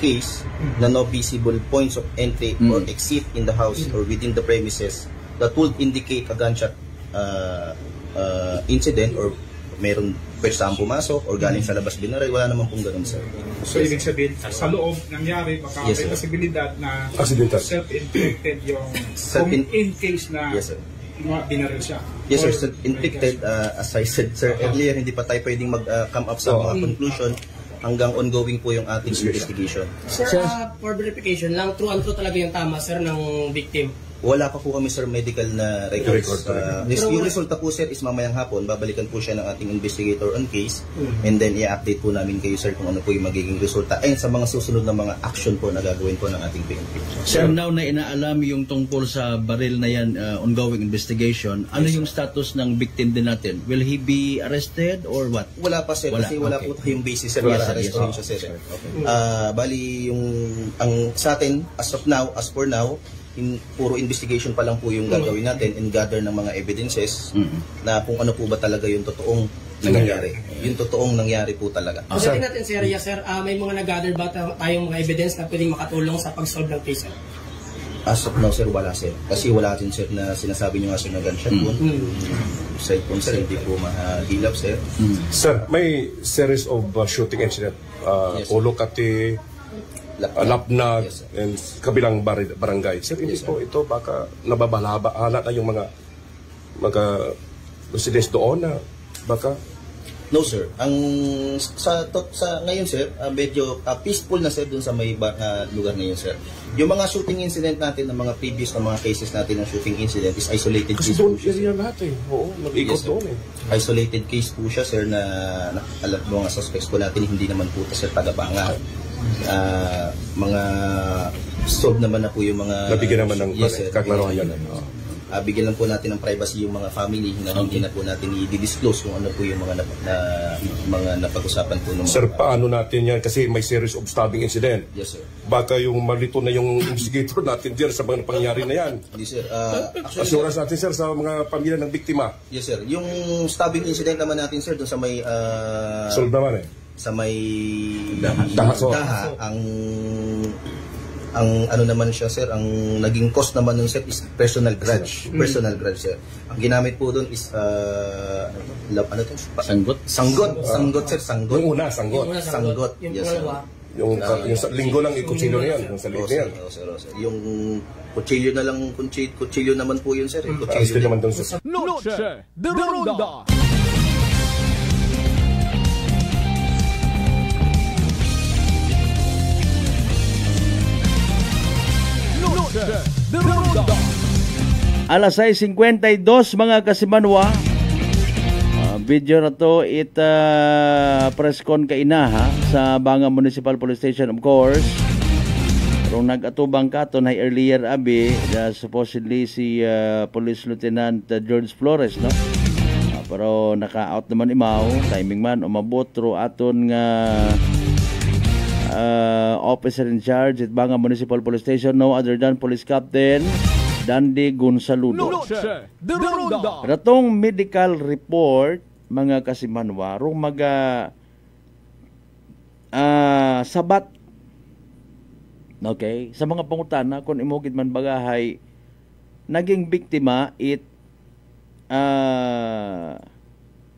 case na no visible points of entry or exit in the house or within the premises that would indicate a gunshot incident or meron pwestang pumasok or galing sa labas binaray. Wala naman pong ganun sir. So ibig sabihin sa loob nangyari baka may posibilidad na self-inflicted yung in case na binaril siya. Yes sir, self-inflicted. As I said sir earlier, hindi pa tayo pwedeng mag-come up sa mga conclusion hanggang ongoing po yung ating investigation. Sir, for verification lang, true and true talaga yung tama sir ng victim? Wala pa po kami sir medical na records. Yung resulta po sir is mamayang hapon, babalikan po siya ng ating investigator on case and then i-update po namin kayo sir kung ano po yung magiging resulta and sa mga susunod na mga action po na gagawin po ng ating PNP. Sir, now na inaalam yung tungkol sa baril na yan, ongoing investigation, ano yung status ng victim din natin? Will he be arrested or what? Wala pa sir, kasi wala po tayong basis sir para arrestin siya sir. Bali yung sa atin as for now, puro investigation pa lang po yung gagawin natin and gather ng mga evidences na kung ano po ba talaga yung totoong nangyari. Yung totoong nangyari po talaga. Pagdating natin sa area sir, may mga nag-gather ba tayong mga evidence na pwedeng makatulong sa pag-solve ng case sir? As of now sir, wala sir. Kasi wala din sir na sinasabi nyo nga sir na gunshot wound. Side po sir, hindi po mahilap sir. Sir, may series of shooting incident. Olokati, Lapnag, and kabilang barangay. Sir, hindi po ito baka nababalaba na yung mga residents doon na baka? No sir. Sa ngayon sir, medyo peaceful na sir dun sa may lugar ngayon sir. Yung mga shooting incident natin, ng mga previous na mga cases natin ng shooting incident is isolated case po siya. Kasi doon lahat Oo, nag-ikot doon Isolated case po siya sir na alam mo mga suspects po natin hindi naman po sir taga-Banga. Mga solve naman na po yung mga... Nabigyan naman ng kaklaruhan yan. Bigyan lang po natin ng privacy yung mga family na hindi na po natin i-disclose kung ano po yung mga napag-usapan po. Sir, paano natin yan? Kasi may series of stabbing incident. Yes, sir. Baka yung malito na yung investigator natin dyan sa mga pangyayari na yan. Yes, sir. Assurance natin, sir, sa mga pamilya ng biktima. Yes, sir. Yung stabbing incident naman natin, sir, doon sa may... solve naman sa may... Daha. Ang ano naman siya, sir, ang naging cause naman nun, sir, is personal grudge. Personal grudge, sir. Ang ginamit po doon is ano to? Sanggot, sir, sanggot. Yung una, sanggot. Sanggot. Yes, sir. Yung sa linggo lang ikutsilyo na yan, yung sa linggo yan. Yung kutsilyo na lang, kutsilyo naman po yun, sir. Kutsilyo naman doon, sir. Noche de Ronda. Alas 6:52 mga kasimanwa. Video na to press con kainaha sa Banga Municipal Police Station, of course. Rong nag-atubang katon ay earlier abi supposedly si Police Lieutenant George Flores, no? Pero naka-out naman imaw, timing man umabot ro aton nga officer in charge at Banga Municipal Police Station, no other than Police Captain Dandy Gonsaludo. Ratong medical report mga kasimanwa rong sabat, okay, sa mga pangutana kung imugid man bagahay naging biktima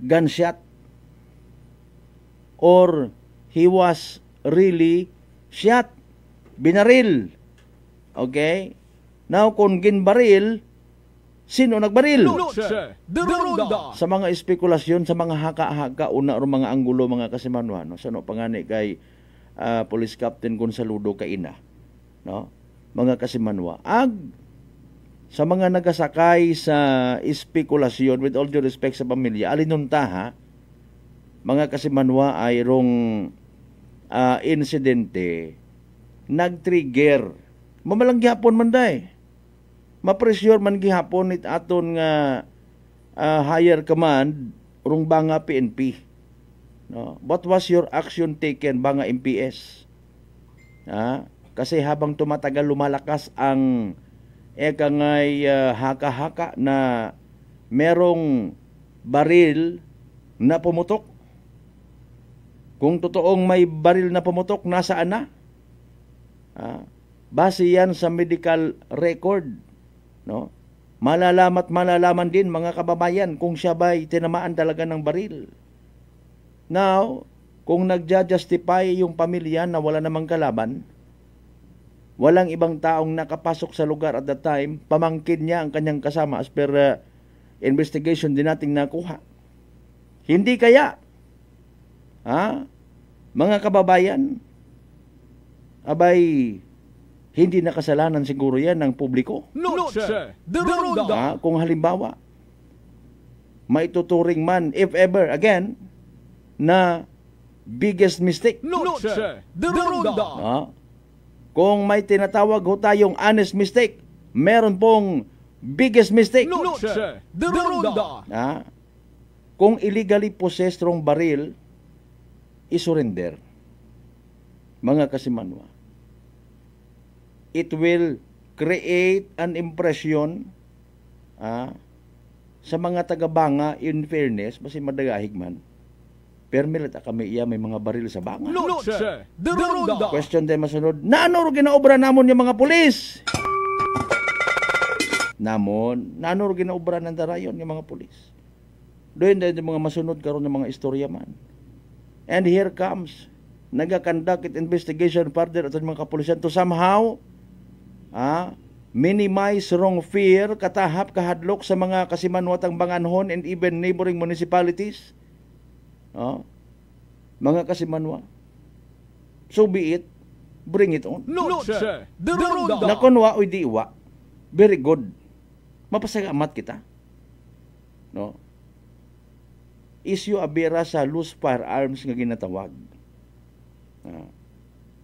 gunshot or he was really shot, binaril. Okay? Now, kung ginbaril, sino nagbaril? Sa mga espekulasyon, sa mga haka-haka, una o mga anggulo, mga kasimanwa, no? Sano pangani kay Police Captain Gonsaludo kaina, no? Mga kasimanwa. Sa mga nagasakay sa espekulasyon, with all due respect sa pamilya, alinuntaha, mga kasimanwa ay rong insidente nag-trigger mamalang gihapon man day ma-pressure man gihapon it aton nga higher command rong Banga PNP, no? What was your action taken Banga MPS? Kasi habang tumatagal lumalakas ang ekangay haka-haka na merong baril na pumutok. Kung totoong may baril na pumutok, nasaan na? Base yan sa medical record, no? Malalaman din mga kababayan kung siya ba'y tinamaan talaga ng baril. Now, kung nagja-justify yung pamilya na wala namang kalaban, walang ibang taong nakapasok sa lugar at that time, pamangkin niya ang kanyang kasama as per investigation din nating nakuha. Hindi kaya mga kababayan, abay, hindi nakasalanan siguro yan ng publiko. Kung halimbawa, maituturing man, if ever, again, na biggest mistake. Kung may tinatawag ho tayong honest mistake, meron pong biggest mistake. Kung illegally possessed rong baril, isurrender. Mga kasimanwa, it will create an impression sa mga taga-Banga, in fairness, basi madagahig man, permilit kami iya may mga baril sa Banga. Question tayo masunod, naano ro ginaobra namon yung mga pulis? Naano ro ginaobra ng darayon yung mga pulis? Doon dahil yung mga masunod karon ng mga istorya man. And here comes, nag-conduct investigation further at mga kapulisan to somehow minimize wrong fear, katahap, kahadlok sa mga kasimanwatang Banganhon and even neighboring municipalities. Mga kasimanwa, so be it, bring it on. Nakunwa o di iwa, very good, mapasagamat kita, no? Issue abira sa loose firearms nga ginatawag.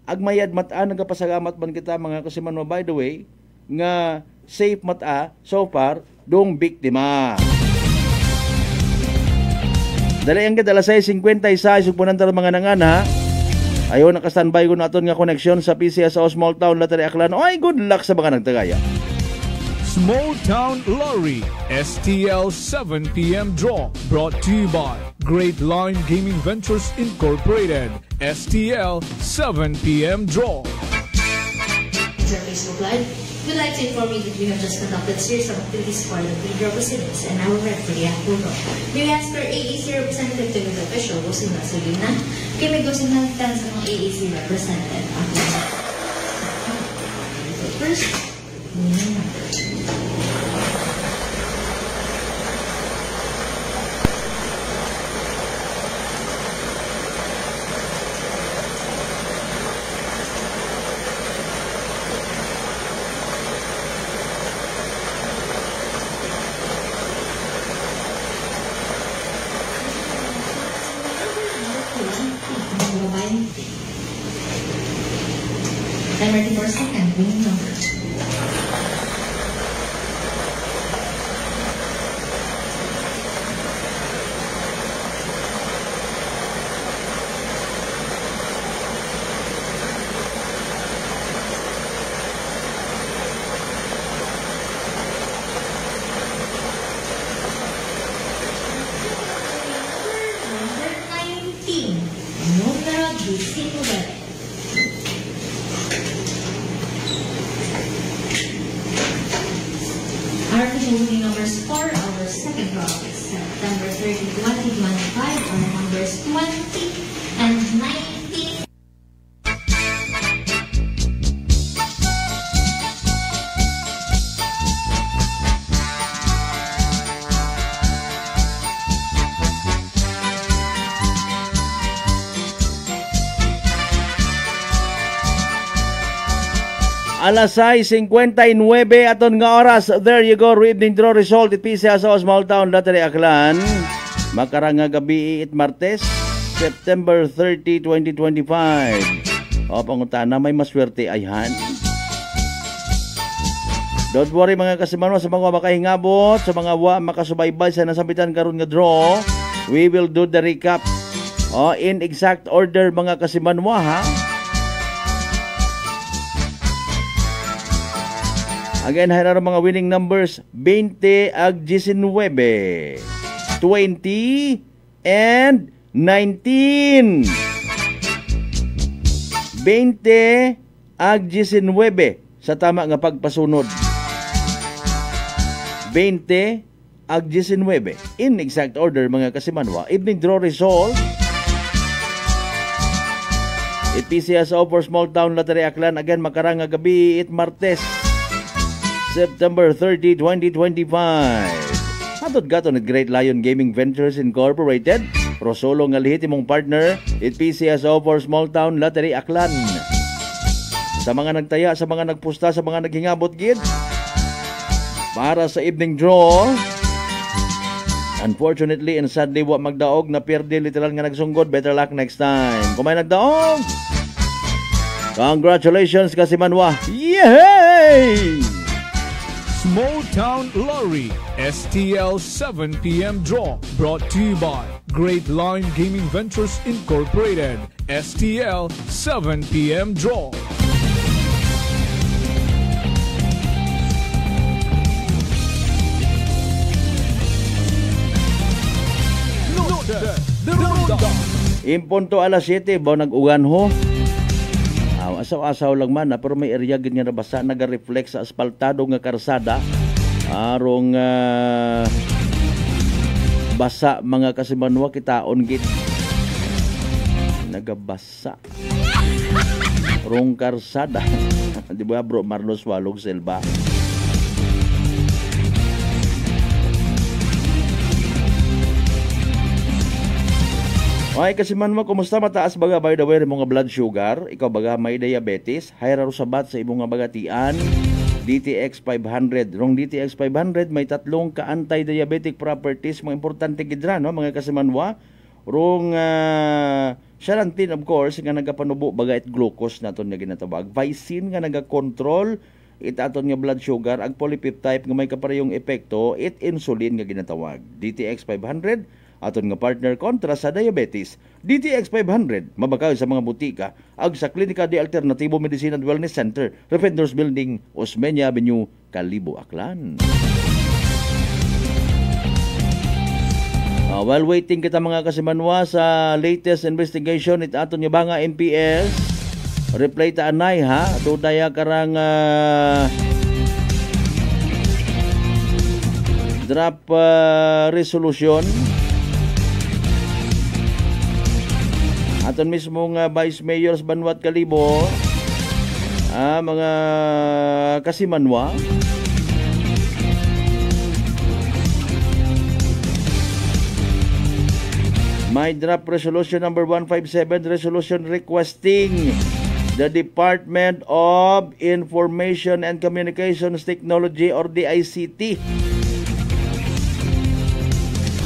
agmayad mata nagapasalamat man kita mga kasimanwa by the way nga safe mata so far dong biktima. Dali ang kadala 6:56 ug punanta mga nangana. Ayo naka-standby ko naton nga connection sa PCSO Small Town Lottery Aklan. Oy, good luck sa mga nagtagaya. Small Town Lottery STL 7 p.m. draw brought to you by Great Line Gaming Ventures Incorporated. STL 7 p.m. draw. Sir Facebook Live, we'd like to inform you that we have just conducted series of activities for the Pedro proceedings and now we're ready for the actual draw. We ask for AEC representative to the official, Rosina Solina. Kami gusto na sa mga AEC representative. First, I'm ready for a second winning number. Number 19. Numero 19. Our official winning numbers for our second draw is September 30, 2025 are numbers 20 and 19. Alas 6:59 aton nga oras. There you go. Evening draw result at PCSO Small Town Lottery Aklan. Makarang nga gabi it Martes, September 30, 2025. O pangutana may maswerte ayhan. Don't worry mga kasimanwa sa mga makahingabot, sa mga makasubaybay sa nasabitan karon nga draw. We will do the recap. O in exact order mga kasimanwa ha. Again, hayra mga winning numbers 20 ag 19, 20 and 19. 20 ag 19 sa tama nga pagpasunod. 20 ag 19 in exact order mga kasimanwa. Evening draw result. It PCSO for Small Town Lottery Aklan. Again, makarang nga gabi it Martes, September 30, 2025. Hatod gato ni Great Lion Gaming Ventures Incorporated. Prosolo nga lehitimong partner it PCSO for Small Town Lottery Aklan. Sa mga nagtaya, sa mga nagpusta, sa mga naghingabot gid para sa evening draw. Unfortunately and sadly wa magdaog na perdi literal nga nagsunggod. Better luck next time. Kung may nagdaog, congratulations Kasimanwa. Yay! Small Town Lottery STL 7 p.m. draw brought to you by Great Line Gaming Ventures Incorporated. STL 7 p.m. draw. Impunto alas 7 ba nag-ugan ho? Asaw-asaw lang man pero may area gid nga nabasa naga-reflect sa asfaltado nga karsada arong basa mga Kasimanwa kitaon gid nagabasa rong karsada. Di ba bro Marlos Walog Selva? Okay, Kasimanwa, kumusta mataas baga by the way mga blood sugar? Ikaw baga may diabetes? Hayra sabat sa imong nga bagatian. DTX 500. Rong DTX 500 may tatlong ka anti-diabetic properties mga importante gidra no mga Kasimanwa. Rong Xarantin, of course, nga nagapanubo baga it glucose naton nga ginatawag. Vicin nga nagakontrol it aton nga blood sugar. Ang polypeptide nga may kaparehong epekto, it insulin nga ginatawag. DTX 500, aton nga partner kontra sa diabetes. DTX 500, mabakaw sa mga butika, ag sa Klinika de Alternativo Medicine and Wellness Center, Defenders Building, Osmeña Avenue, Kalibo, Aklan. While waiting kita mga kasimanwa sa latest investigation it aton nga banga MPS, reply ta anay ha, tudaya karang draft resolution aton mismong Vice Mayor sa Banwat Kalibo, mga kasimanwa. May draft resolution number 157, resolution requesting the Department of Information and Communications Technology or DICT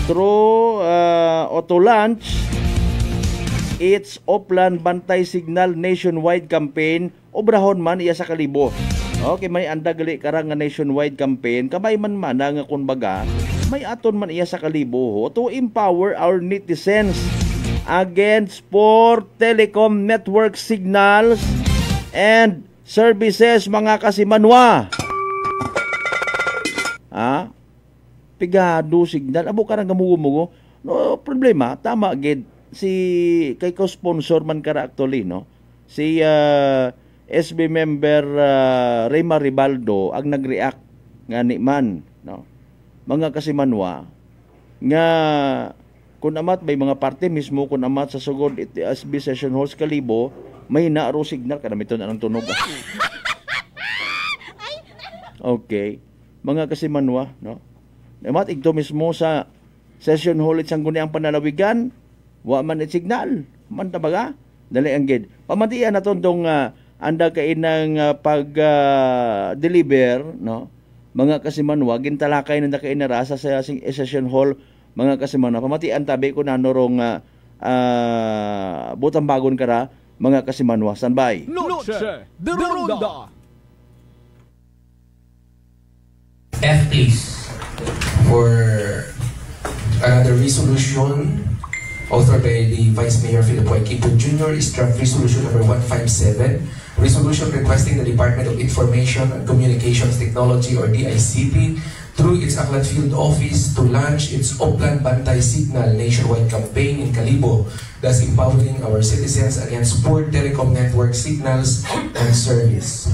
through or to launch its Oplan Bantay Signal nationwide campaign. Obrahon man iya sa Kalibo. Okay, may andagali karang nga nationwide campaign. Kabay man nga kumbaga, may aton man iya sa Kalibo to empower our netizens against poor telecom network signals and services mga kasimanwa. Pigado signal. Abo karang gamugo-mugo. No problema, tama gid si kay ko-sponsor man kara actually, no? Si SB member Reyma Ribaldo ang nag-react nga ni man, no? Mga kasimanwa nga kun amat may mga parte mismo kun amat sa sugod SB Session Halls Kalibo may naaro signal kanamiton anang tunog. Okay, mga kasimanwa, no? Amat igto mismo sa Session Hall isang guni ang panalawigan wa man it signal man tabaga dali ang gid pamatian naton tong anda kainang pag-deliver, no? Mga kasimanwa gintalakay na kainara sa Session Hall mga kasimanwa pamatian tabi ko nanorong butang bagon kara mga kasimanwa standby. Noche de Ronda. F please for another resolution authored by the Vice Mayor Philip Y. Quinto Jr. is draft resolution number 157, resolution requesting the Department of Information and Communications Technology or DICT through its Aklan Field Office to launch its Oplan Bantay Signal nationwide campaign in Kalibo, thus empowering our citizens against poor telecom network signals and service.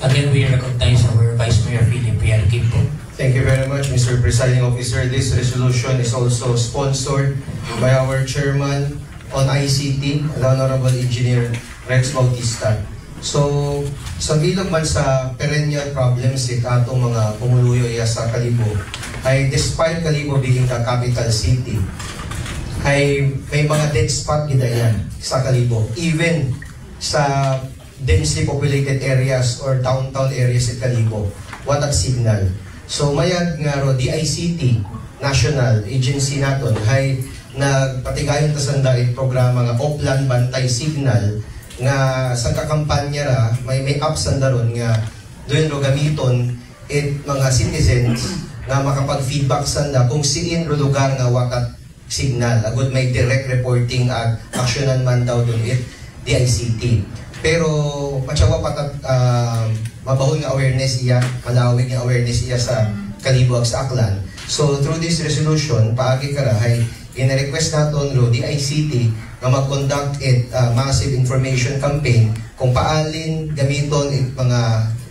Again, we recognize our Vice Mayor Philip Y. Quinto. Thank you very much, Mr. Presiding Officer. This resolution is also sponsored by our Chairman on ICT, the Honorable Engineer Rex Bautista. So, sa bilog man sa perennial problems atong mga pumuluyo iya sa Kalibo, ay despite Kalibo being the capital city, ay may mga dead spot gidayan sa Kalibo. Even sa densely populated areas or downtown areas sa Kalibo, walang signal. So mayag nga ro DICT national agency naton hay nagpatigayon ta sanda programa nga Oplan Bantay Signal nga sa kakampanya ra may apps sanda ron nga doon ro gamiton mga citizens nga makapag-feedback sanda kung siin ro lugar nga wakat signal agud may direct reporting ag actionan man daw doon DICT. Pero matyawa patat mabahon nga awareness iya, malawig nga awareness iya sa Kalibo ag sa Aklan. So through this resolution, paagi karahay, in-request naton ro DICT nga mag-conduct massive information campaign kung paalin gamiton mga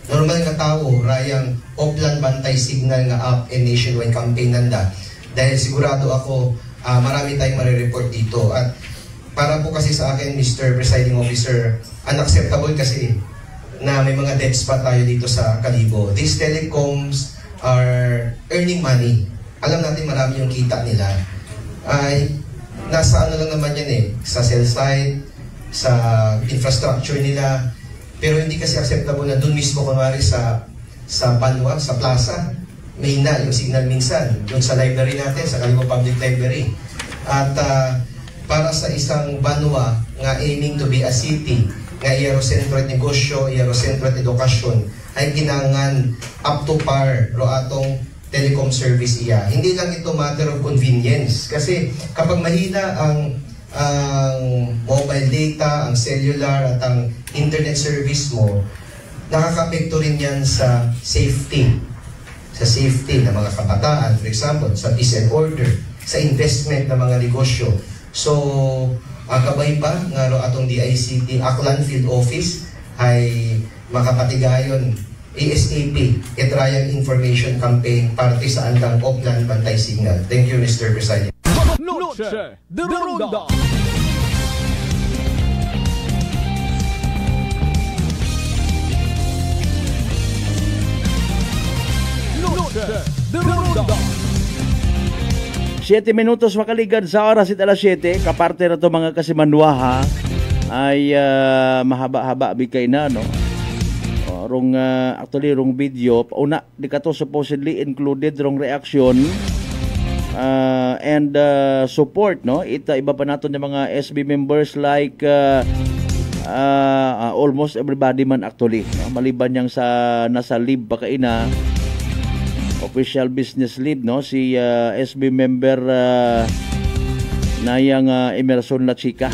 normal nga tao rayang Oplan Bantay Signal nga app and nationwide campaign nanda. Dahil sigurado ako marami tayong marireport dito. At para po kasi sa akin, Mr. Presiding Officer, unacceptable kasi na may mga dead spot tayo dito sa Kalibo. These telecoms are earning money. Alam natin marami yung kita nila. Ay, nasa ano lang naman yan sa cell site, sa infrastructure nila. Pero hindi kasi acceptable na dun mismo kunwari sa Banwa, sa plaza, may yung signal minsan. Doon sa library natin, sa Kalibo Public Library. At para sa isang banwa nga aiming to be a city nga iyero-sentro at negosyo, iyero-sentro at edukasyon ay ginangan up to par ro atong telecom service iya. Hindi lang ito matter of convenience kasi kapag mahina ang mobile data, ang cellular at ang internet service mo, nakaka-apekto rin yan sa safety. Sa safety ng mga kabataan, for example, sa peace and order, sa investment ng mga negosyo. So, kabay pa nga ro atong DICT Aklan Field Office ay makapatigayon ASAP Trial Information Campaign parte sa andang Oplan Bantay Signal. Thank you, Mr. President. Noche de Ronda. Noche de Ronda. 7 minutos makaligan sa oras at alas 7. Kaparte na to mga kasimanwa ay mahaba-haba bigay na, no? Actually rong video una di ka to supposedly included rong reaction and support, no? Iba pa nato ng mga SB members like almost everybody man actually, no? Maliban yang sa nasa leave pa kaina official business leave, no? Si SB member na yang Emerson La Chica.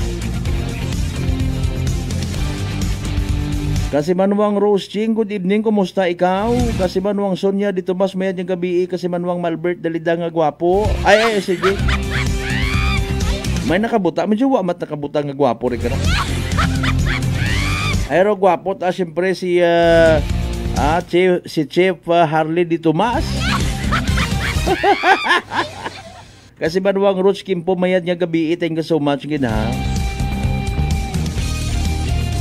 Kasi Manuang Rose Ching, good evening, kumusta ikaw? Kasi Manuang Sonia, dito mas mayad yung gabi. Kasi Manuang Malbert, dalida nga gwapo. Ay, sige. May nakabuta, medyo wamat nakabuta nga gwapo rin ka na. Ayro gwapo, siyempre si Chef Harley Di Tomas. Kasi Manuang Rose Kimpo, mayad nga gabi. Thank you so much, gina.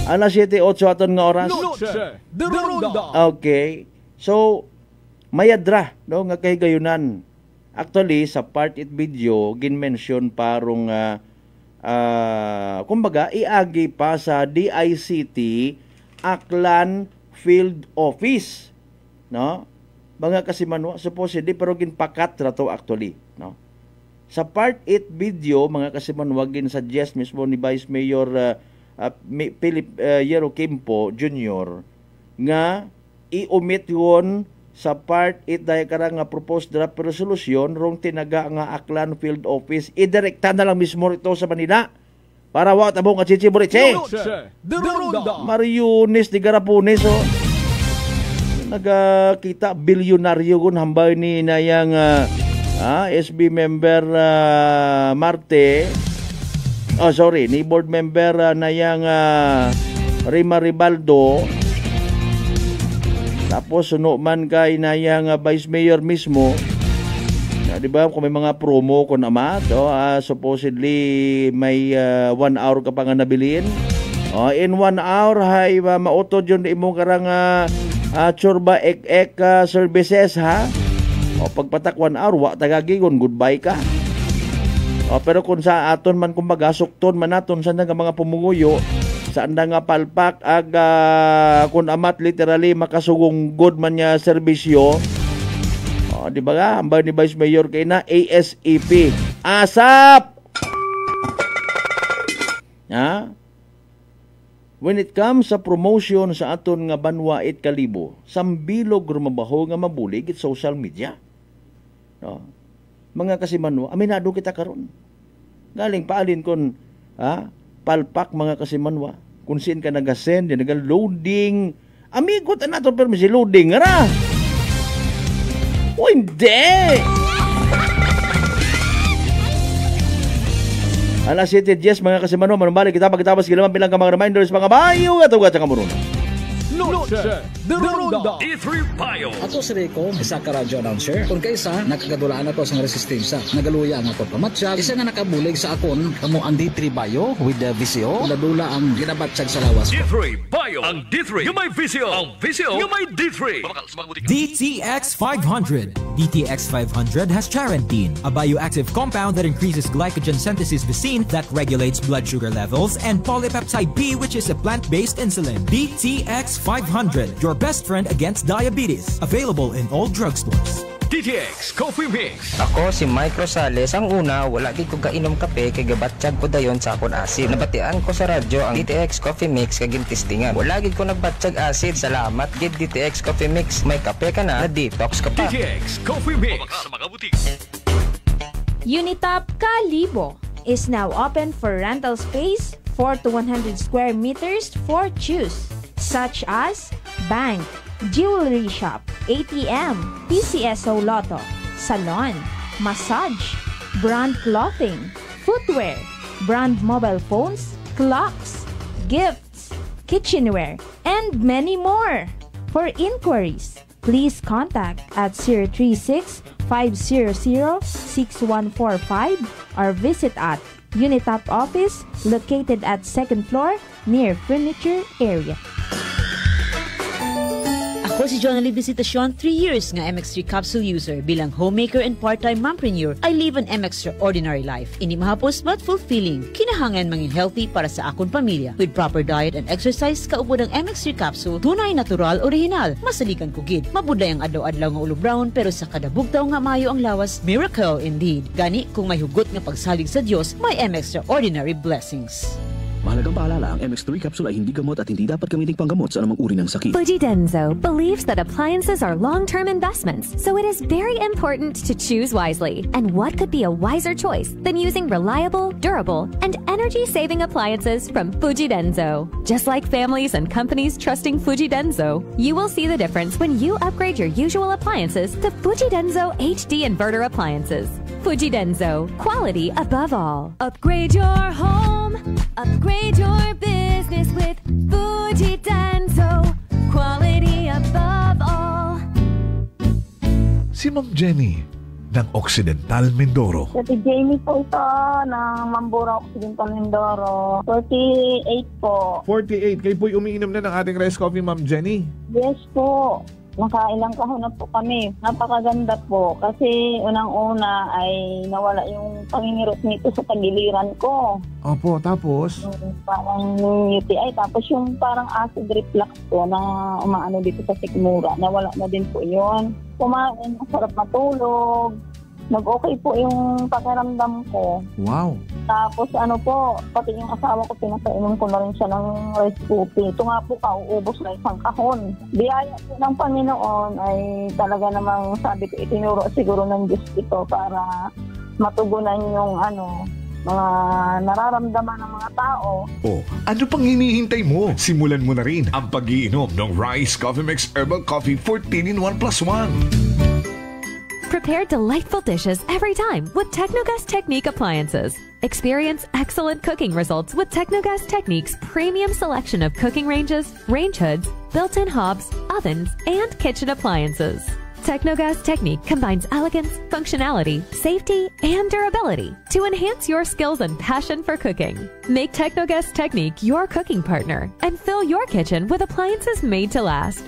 Alas 7:08 aton nga oras. Noche de Ronda. Okay. So, mayadra, no, nga kay gayunan. Actually, sa part it video, gin-mention parong kumbaga, iagi pa sa DICT Aklan Field Office. No? Mga kasimanwa, supposedly, pero ginpakat na to actually. No? Sa part it video, mga kasimanwa, gin-suggest mismo ni Vice Mayor Philip Yero Kimpo Jr. nga i-omit yun sa part it dahil karang nga proposed draft resolution rong tinaga nga Aklan Field Office idirekta na lang mismo ito sa Manila para wawat abong kachichi buriche Mariones di Garapunes nagkita bilyonaryo kun hambay ni nayang SB member Marte ni board member na yang Rima Ribaldo. Tapos suno man kay na yang vice mayor mismo. Di ba kung may mga promo ko naman, supposedly may 1 hour ka pa nga nabilin. In 1 hour hay mautod yun imong karang churba ek services ha. Pagpatak 1 hour wa tagagigon goodbye ka. Pero kung sa aton man kumbaga sukton man naton sa nga mga pumunguyo sa anda nga palpak kun amat literally makasugong good man nya serbisyo. Di ba nga ambay ni Vice Mayor kay na ASAP ASAP. When it comes sa promotion sa aton nga banwa it kalibo, sambilog rumabaho nga mabulig it social media. Mga kasimanwa, aminado kita karon. Galing paalin kon palpak mga kasimanwa. Kung siin ka nagasend, naga-loading. Amigot na ito, pero may loading ra. O hindi! Alas 7:10 mga kasimanwa, manumali kita pagkatapos gilaman bilang ka mga reminders, mga bayo, at kamuruna. Noche de Ronda. D3 Bio. Ato si Rico, isa ka radio announcer. Kung kaysa, nakagadulaan na to sa resistensya. Nagaluya nga to pamatsyag. Isa nga nakabulig sa akon, kamo ang D3 Bio with the VCO. Ladula ang ginabatsyag sa lawas. D3 Bio. Ang D3, yung may VCO. Ang VCO, yung may D3. DTX 500. DTX 500 has charantine, a bioactive compound that increases glycogen synthesis vacine that regulates blood sugar levels, and polypeptide B, which is a plant-based insulin. DTX 500, your best friend against diabetes. Available in all drugstores. DTX Coffee Mix. Ako si Mike Rosales. Ang una, wala gid ko kainom kape kay gabatsyag ko dayon sa akon acid. Nabatian ko sa radyo ang DTX Coffee Mix kay gintistingan. Wala gid ko nagbatsyag acid. Salamat gid DTX Coffee Mix. May kape ka na detox ka pa. DTX Coffee Mix. Sa mga butik. Unitop Kalibo is now open for rental space 4 to 100 square meters for choose, such as bank, jewelry shop, ATM, PCSO Lotto, salon, massage, brand clothing, footwear, brand mobile phones, clocks, gifts, kitchenware, and many more. For inquiries, please contact at 036-500-6145 or visit at Unitop office located at 2nd floor near furniture area. Ako si Jonalyn Visitacion, 3 years nga MX3 capsule user. Bilang homemaker and part-time mompreneur, I live an extraordinary life. Ini mahapos but fulfilling. Kinahangan mangin healthy para sa akong pamilya. With proper diet and exercise, kaupo ng MX3 capsule, tunay, natural, original. Masalikan ko gid. Mabuday ang adlaw-adlaw nga ulo brown, pero sa kada bugtaw nga mayo ang lawas, miracle indeed. Gani, kung may hugot nga pagsalig sa Dios, may extraordinary blessings. Mahalagang paalala, ang MX3 capsule ay hindi gamot at hindi dapat gamiting panggamot sa anumang uri ng sakit. Fuji Denso believes that appliances are long-term investments, so it is very important to choose wisely. And what could be a wiser choice than using reliable, durable, and energy-saving appliances from Fuji Denso? Just like families and companies trusting Fuji Denso, you will see the difference when you upgrade your usual appliances to Fuji Denso HD inverter appliances. Fuji Denso, quality above all. Upgrade your home. Upgrade your business with Fuji Denso, quality above all. Si Ma'am Jenny ng Occidental Mindoro. Si Jamie po ito ng Mambura Occidental Mindoro. 48 po. 48. Kayo po'y umiinom na ng ating rice coffee, Ma'am Jenny? Yes po. Nakailang kahon na po kami. Napakaganda po. Kasi unang-una ay nawala yung pangingirot nito sa tagiliran ko. Opo, tapos? Parang UTI. Tapos yung parang acid reflux ko na umaano dito sa sikmura. Nawala na din po yun. Kumain, masarap matulog. Nag-okay po yung pakiramdam ko. Wow. Tapos ano po, pati yung asawa ko, pinapainom ko na rin siya ng rice coffee. Ito nga po, kauubos na isang kahon. Biyaya po ng Panginoon ay talaga namang sabi ko, itinuro siguro ng Diyos ito para matugunan yung mga nararamdaman ng mga tao. Oh, ano pang hinihintay mo? Simulan mo na rin ang pag-iinom ng Rice Coffee Mix Herbal Coffee 14 in 1 plus 1. Prepare delightful dishes every time with Technogas Technique appliances. Experience excellent cooking results with Technogas Technique's premium selection of cooking ranges, range hoods, built-in hobs, ovens, and kitchen appliances. Technogas Technique combines elegance, functionality, safety, and durability to enhance your skills and passion for cooking. Make Technogas Technique your cooking partner and fill your kitchen with appliances made to last.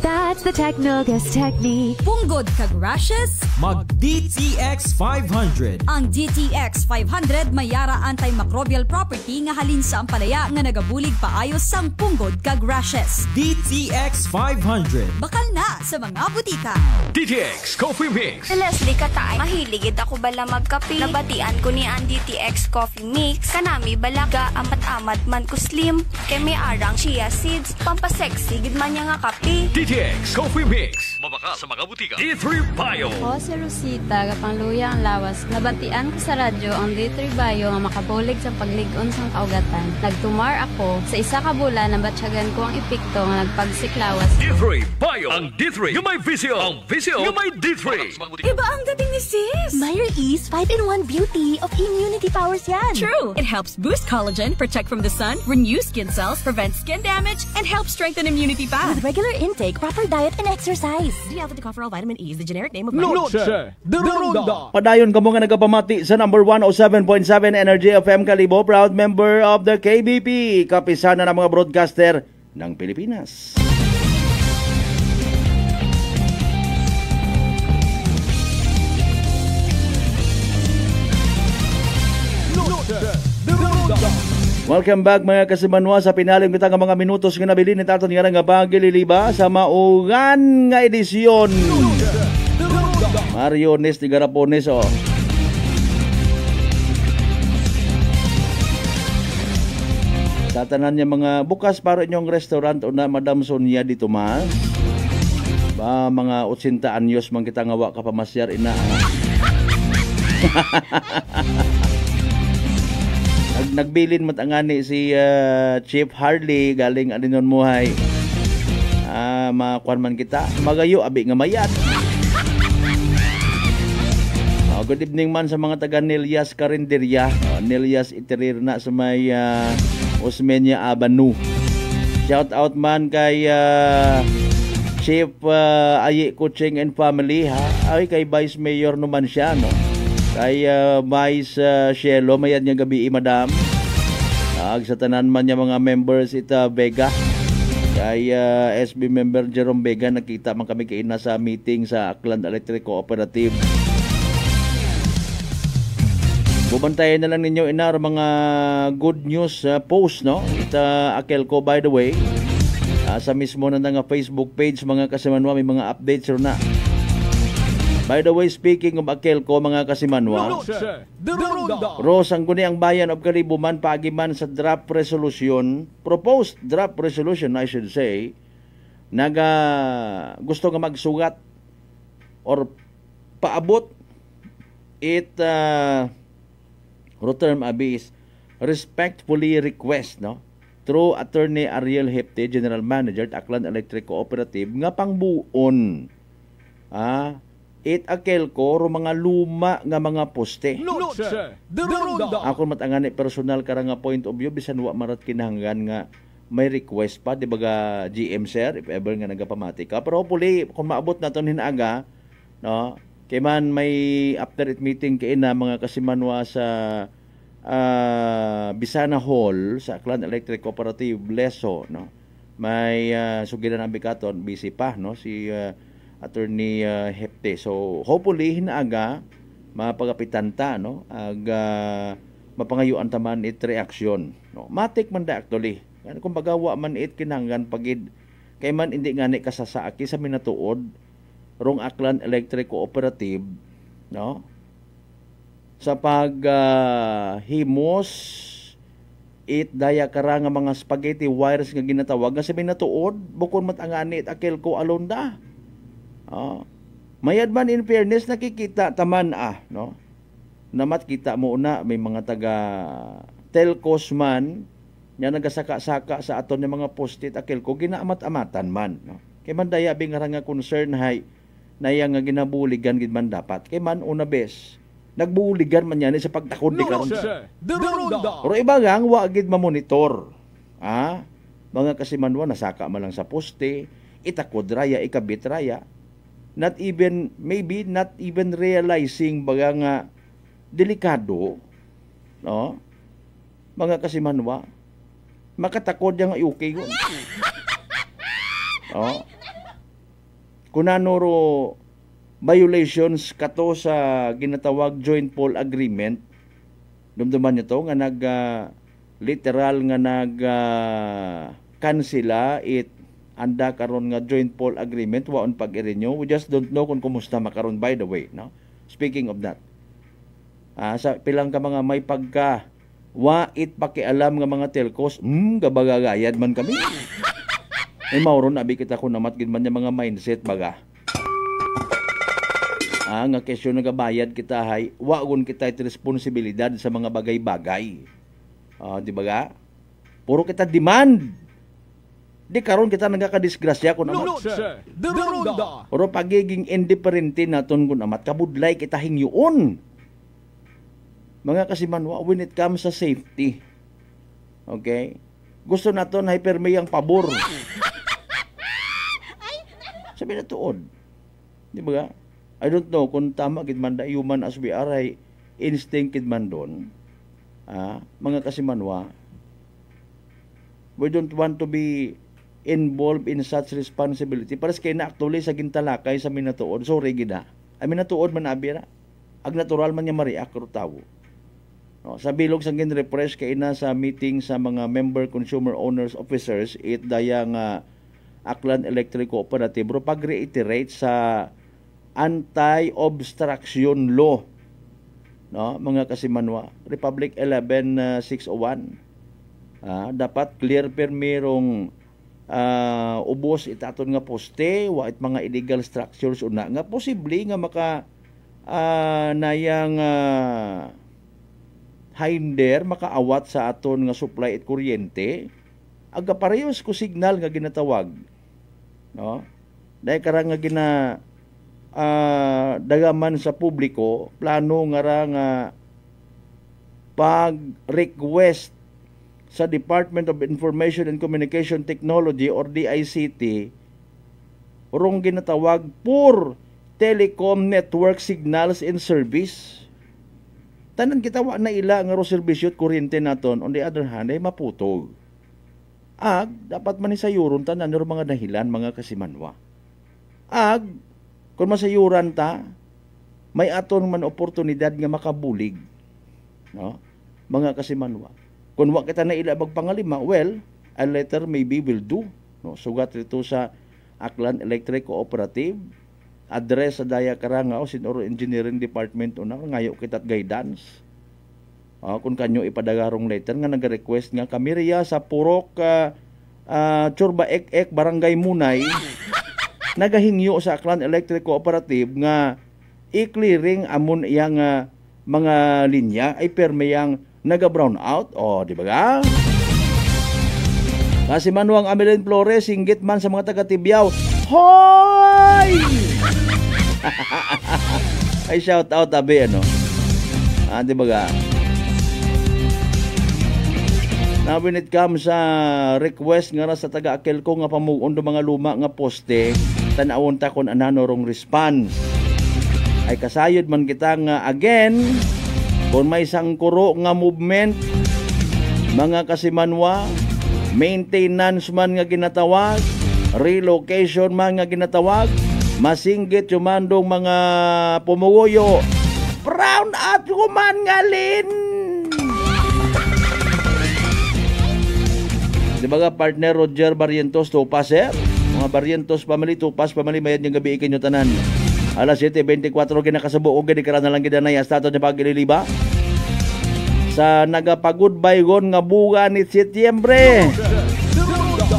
That's the Technogas Technique. Punggod kag rashes? Mag DTX 500. Ang DTX 500 mayara antimicrobial property nga halin sa ampalaya nga nagabulig paayos sang punggod kag rashes. DTX 500. Bakal na sa mga butika. DTX Coffee Mix. Leslie Katay, mahiligid ako bala magkape. Nabatian ko ni ang DTX Coffee Mix. Kanami balaga amat-amat man ko slim. Kay may arang chia seeds. Pampasexy gid man niya nga kape. DTX Coffee Mix. Mabaka sa mga butika. D3 Bio. Ako si Rosita, kapangluya ang lawas. Nabatian ko sa radyo ang D3 Bio nga makabulig sa pagligon sang kaugatan. Nagtumar ako. Sa isa ka bulan, nabatsyagan ko ang epekto nga nagpagsiklawas. D3 Bio. Ang D3 yung may visio. Ang visio yung may D3. Iba ang dating ni sis. Myra E's 5-in-1 beauty of immunity powers yan. True. It helps boost collagen, protect from the sun, renew skin cells, prevent skin damage, and help strengthen immunity path. With regular intake, proper diet, and exercise. D-alpha-tocopherol vitamin E is the generic name of Noche de Ronda. Padayon kamo nga nagapamati sa number 107.7 Energy FM Kalibo, proud member of the KBP, kapisana ng mga broadcaster ng Pilipinas. Welcome back mga kasimanwa sa pinalim kita nga mga minutos nga nabilin ni taton nga nga bagililiba sa maugan nga edisyon Mariones de Garapones, oh. Tatanan niya mga bukas para inyong restaurant o na Madam Sonia di Tomas. Ba mga 80 anyos man kita ngawa ka pamasyar ina. Nagbilin matangani si Chief Harley galing Alinon Muhay. Makuan man kita magayo abi nga mayat. Good evening man sa mga taga Nelias Carinderia, Nelias Iterir na sa may Osmeña Avenue. Shout out man kay Chief Ayi Kuching and family ha. Ay kay Vice Mayor naman siya no. Kay Vice Shelo mayad niya gabi madam. Sa tanan man niya mga members ita Vega. Kay SB member Jerome Vega nakita man kami kay na sa meeting sa Aklan Electric Cooperative. Bubantayan na lang ninyo inar mga good news post no. Ita Akelco by the way. Sa mismo na nga Facebook page mga kasimanwa may mga updates ro na. By the way, speaking of Akelco mga kasimanwa, Rosang guni ang bayan of Kalibuman pagiman sa draft resolution, proposed draft resolution I should say, gusto nga magsugat or paabot it term abis respectfully request no through Attorney Ariel Hepte, General Manager Aklan Electric Cooperative nga pangbuon it Akelco ro mga luma nga mga poste. Ako matangani personal kara nga point of view bisan wa marat kinahanglan nga may request pa di baga GM sir if ever nga nagapamati ka pero hopefully kung maabot naton hinaga no kay man may after it meeting kay na mga kasimanwa sa Bisana Hall sa Aklan Electric Cooperative Leso no may sugilan ang bikaton busy pa no si Attorney Hepte so hopefully hinaaga mapagapitanta no mapangayuan taman it reaction no matik man da actually kung bagawa man it kinanggan pagid kay man hindi ngani kasasaaki sa minatuod rong Aklan Electric Cooperative no sa himos it daya kara nga mga spaghetti wires nga ginatawag nga sa minatuod bukod matangani it Akelco alone da mayad man in fairness nakikita taman no namat kita mo una may mga taga telcos man nga nagasaka-saka sa aton ng mga post-it Akelco ginaamat-amatan man no kay man daya bing nga concern hay naya nga ginabuligan gid man dapat kay man una bes nagbuligan man yan sa pagtakod di karon pero iba nga wa gid mamonitor mga kasimanwa nasaka man lang sa poste itakod raya ikabit raya not even realizing baga nga delikado no mga kasimanwa makatakod yang okay yun kunano ro violations kato sa ginatawag joint poll agreement dumduman nyo to nga literal nga kansela it anda karon nga joint poll agreement waon pag-i-renew we just don't know kung kumusta makaron by the way no speaking of that sa pilang ka mga may pagka wa it pakialam nga mga telcos gabagagayad man kami mauron abi kita ko namat gid man mga mindset baga nga kesyo nagabayad kita hay wagon kita it responsibilidad sa mga bagay-bagay di ba puro kita demand di karon kita nagakadisgrasya kun amat puro pagiging indifferent naton kun amat kabudlay kita hingyoon mga kasimanwa when it comes sa safety okay gusto naton hypermay ang pabor sabi na tuod di ba I don't know kung tama gid man da human as we are ay instinct gid man don mga kasimanwa we don't want to be involved in such responsibility pares kay na actually sa gintalakay sa minatuod sorry gid ay minatuod man abira ag natural man niya ma-react ro tawo no sa bilog sa gin-refresh kay na sa meeting sa mga member consumer owners officers it daya nga Aklan Electric Cooperative ro pag-reiterate sa Anti-Obstruction Law, no, mga kasimanwa. Republic 11601. Dapat clear permirong ubos itaton nga poste, wait mga illegal structures una nga posible nga maka nayang hinder makaawat sa aton nga supply at kuryente, aga parehas ko signal nga ginatawag, no, dahil karang nga dagaman sa publiko plano nga nga pag-request sa Department of Information and Communication Technology or DICT urong ginatawag for telecom network signals and service. Tanan kitawa na ila nga ro serbisyo at kuryente naton, on the other hand ay maputog. Dapat man isayuron tanan ro mga dahilan mga kasimanwa. Kung masayuran ta, may aton man oportunidad nga makabulig, no, mga kasimanwa. Kung wa kita na ila magpangalima, well, a letter maybe will do. No? Sugat rito sa Aklan Electric Cooperative, address sa Daya Karangao, Sinoro Engineering Department, ngayo kitat guidance. Kung kanyo ipadagarong letter nga nag-request nga kami riya sa Purok Churba Ek Barangay Munay, nagahingyo sa Aklan Electric Cooperative nga i-clearing amon iyang mga linya ay permayang naga-brown out. Di ba ga? Kasi manuang Amelin Flores, singgit man sa mga taga-Tibyaw. Hoy! Ay, shout out tabi, ano? Di ba ga? Now, when it comes sa request nga sa taga-Akel ko nga pamugon do mga luma nga poste, tanawon ta kung ananorong response. Ay kasayod man kita nga again, kung may sangkuro nga movement, mga kasimanwa, maintenance man nga ginatawag, relocation man nga ginatawag, masinggit yumandong mga pumuguyo, brown out kuman nga lin. Di ba partner Roger Barrientos, Tupas, mga Barrientos family, Tupas family, mayad niyang gabi ikinyo tanan. Alas 7:24 kinakasabo og gid karana lang gid nay hasta ni pagililiba sa nagapag-goodbye gon nga buga ni Setyembre.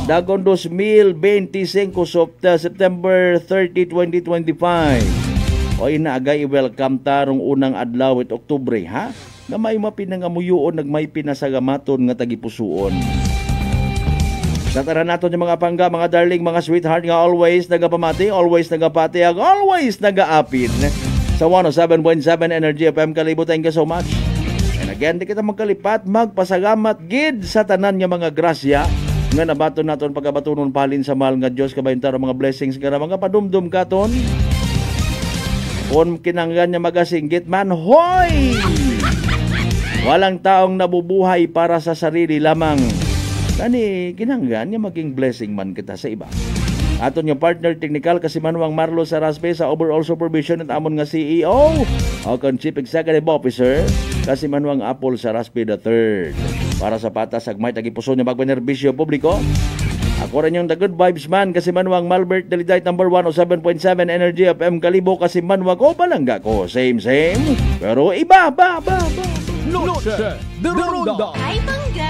Dagon 2025 September 30, 2025. O inaagay i-welcome tarong unang adlaw it Oktubre, ha? Nga may mapinangamuyoon nagmay pinasagamaton nga tagipusuon. Sa tanan naton yung mga pangga, mga darling, mga sweetheart nga always nagapamati, always nagapatiag, always nagaapin sa 107.7 Energy FM Kalibo. Thank you so much. And again, di kita magkalipat, magpasagamat gid sa tanan nga mga grasya nga nabaton naton pagabatunon palin sa mahal nga Dios kabayuntar mga blessings nga mga padumdum katon. Kung kinanggan niya magasinggit man, hoy! Walang taong nabubuhay para sa sarili lamang. Tani, kinanggan niya maging blessing man kita sa iba. Aton yung partner technical kasi manuang Marlo Saraspe sa overall supervision at amon nga CEO o kan Chief Executive Officer kasi manuang Apple Saraspe III. Para sa patas agmay tagipuso niya magbenerbisyo publiko. Ako rin yung the good vibes man kasi manuang Malbert Deliday number 107.7 Energy FM Kalibo kasi manuang ko palangga ko. Same. Pero iba. Noche de Ronda. Ay, bangga!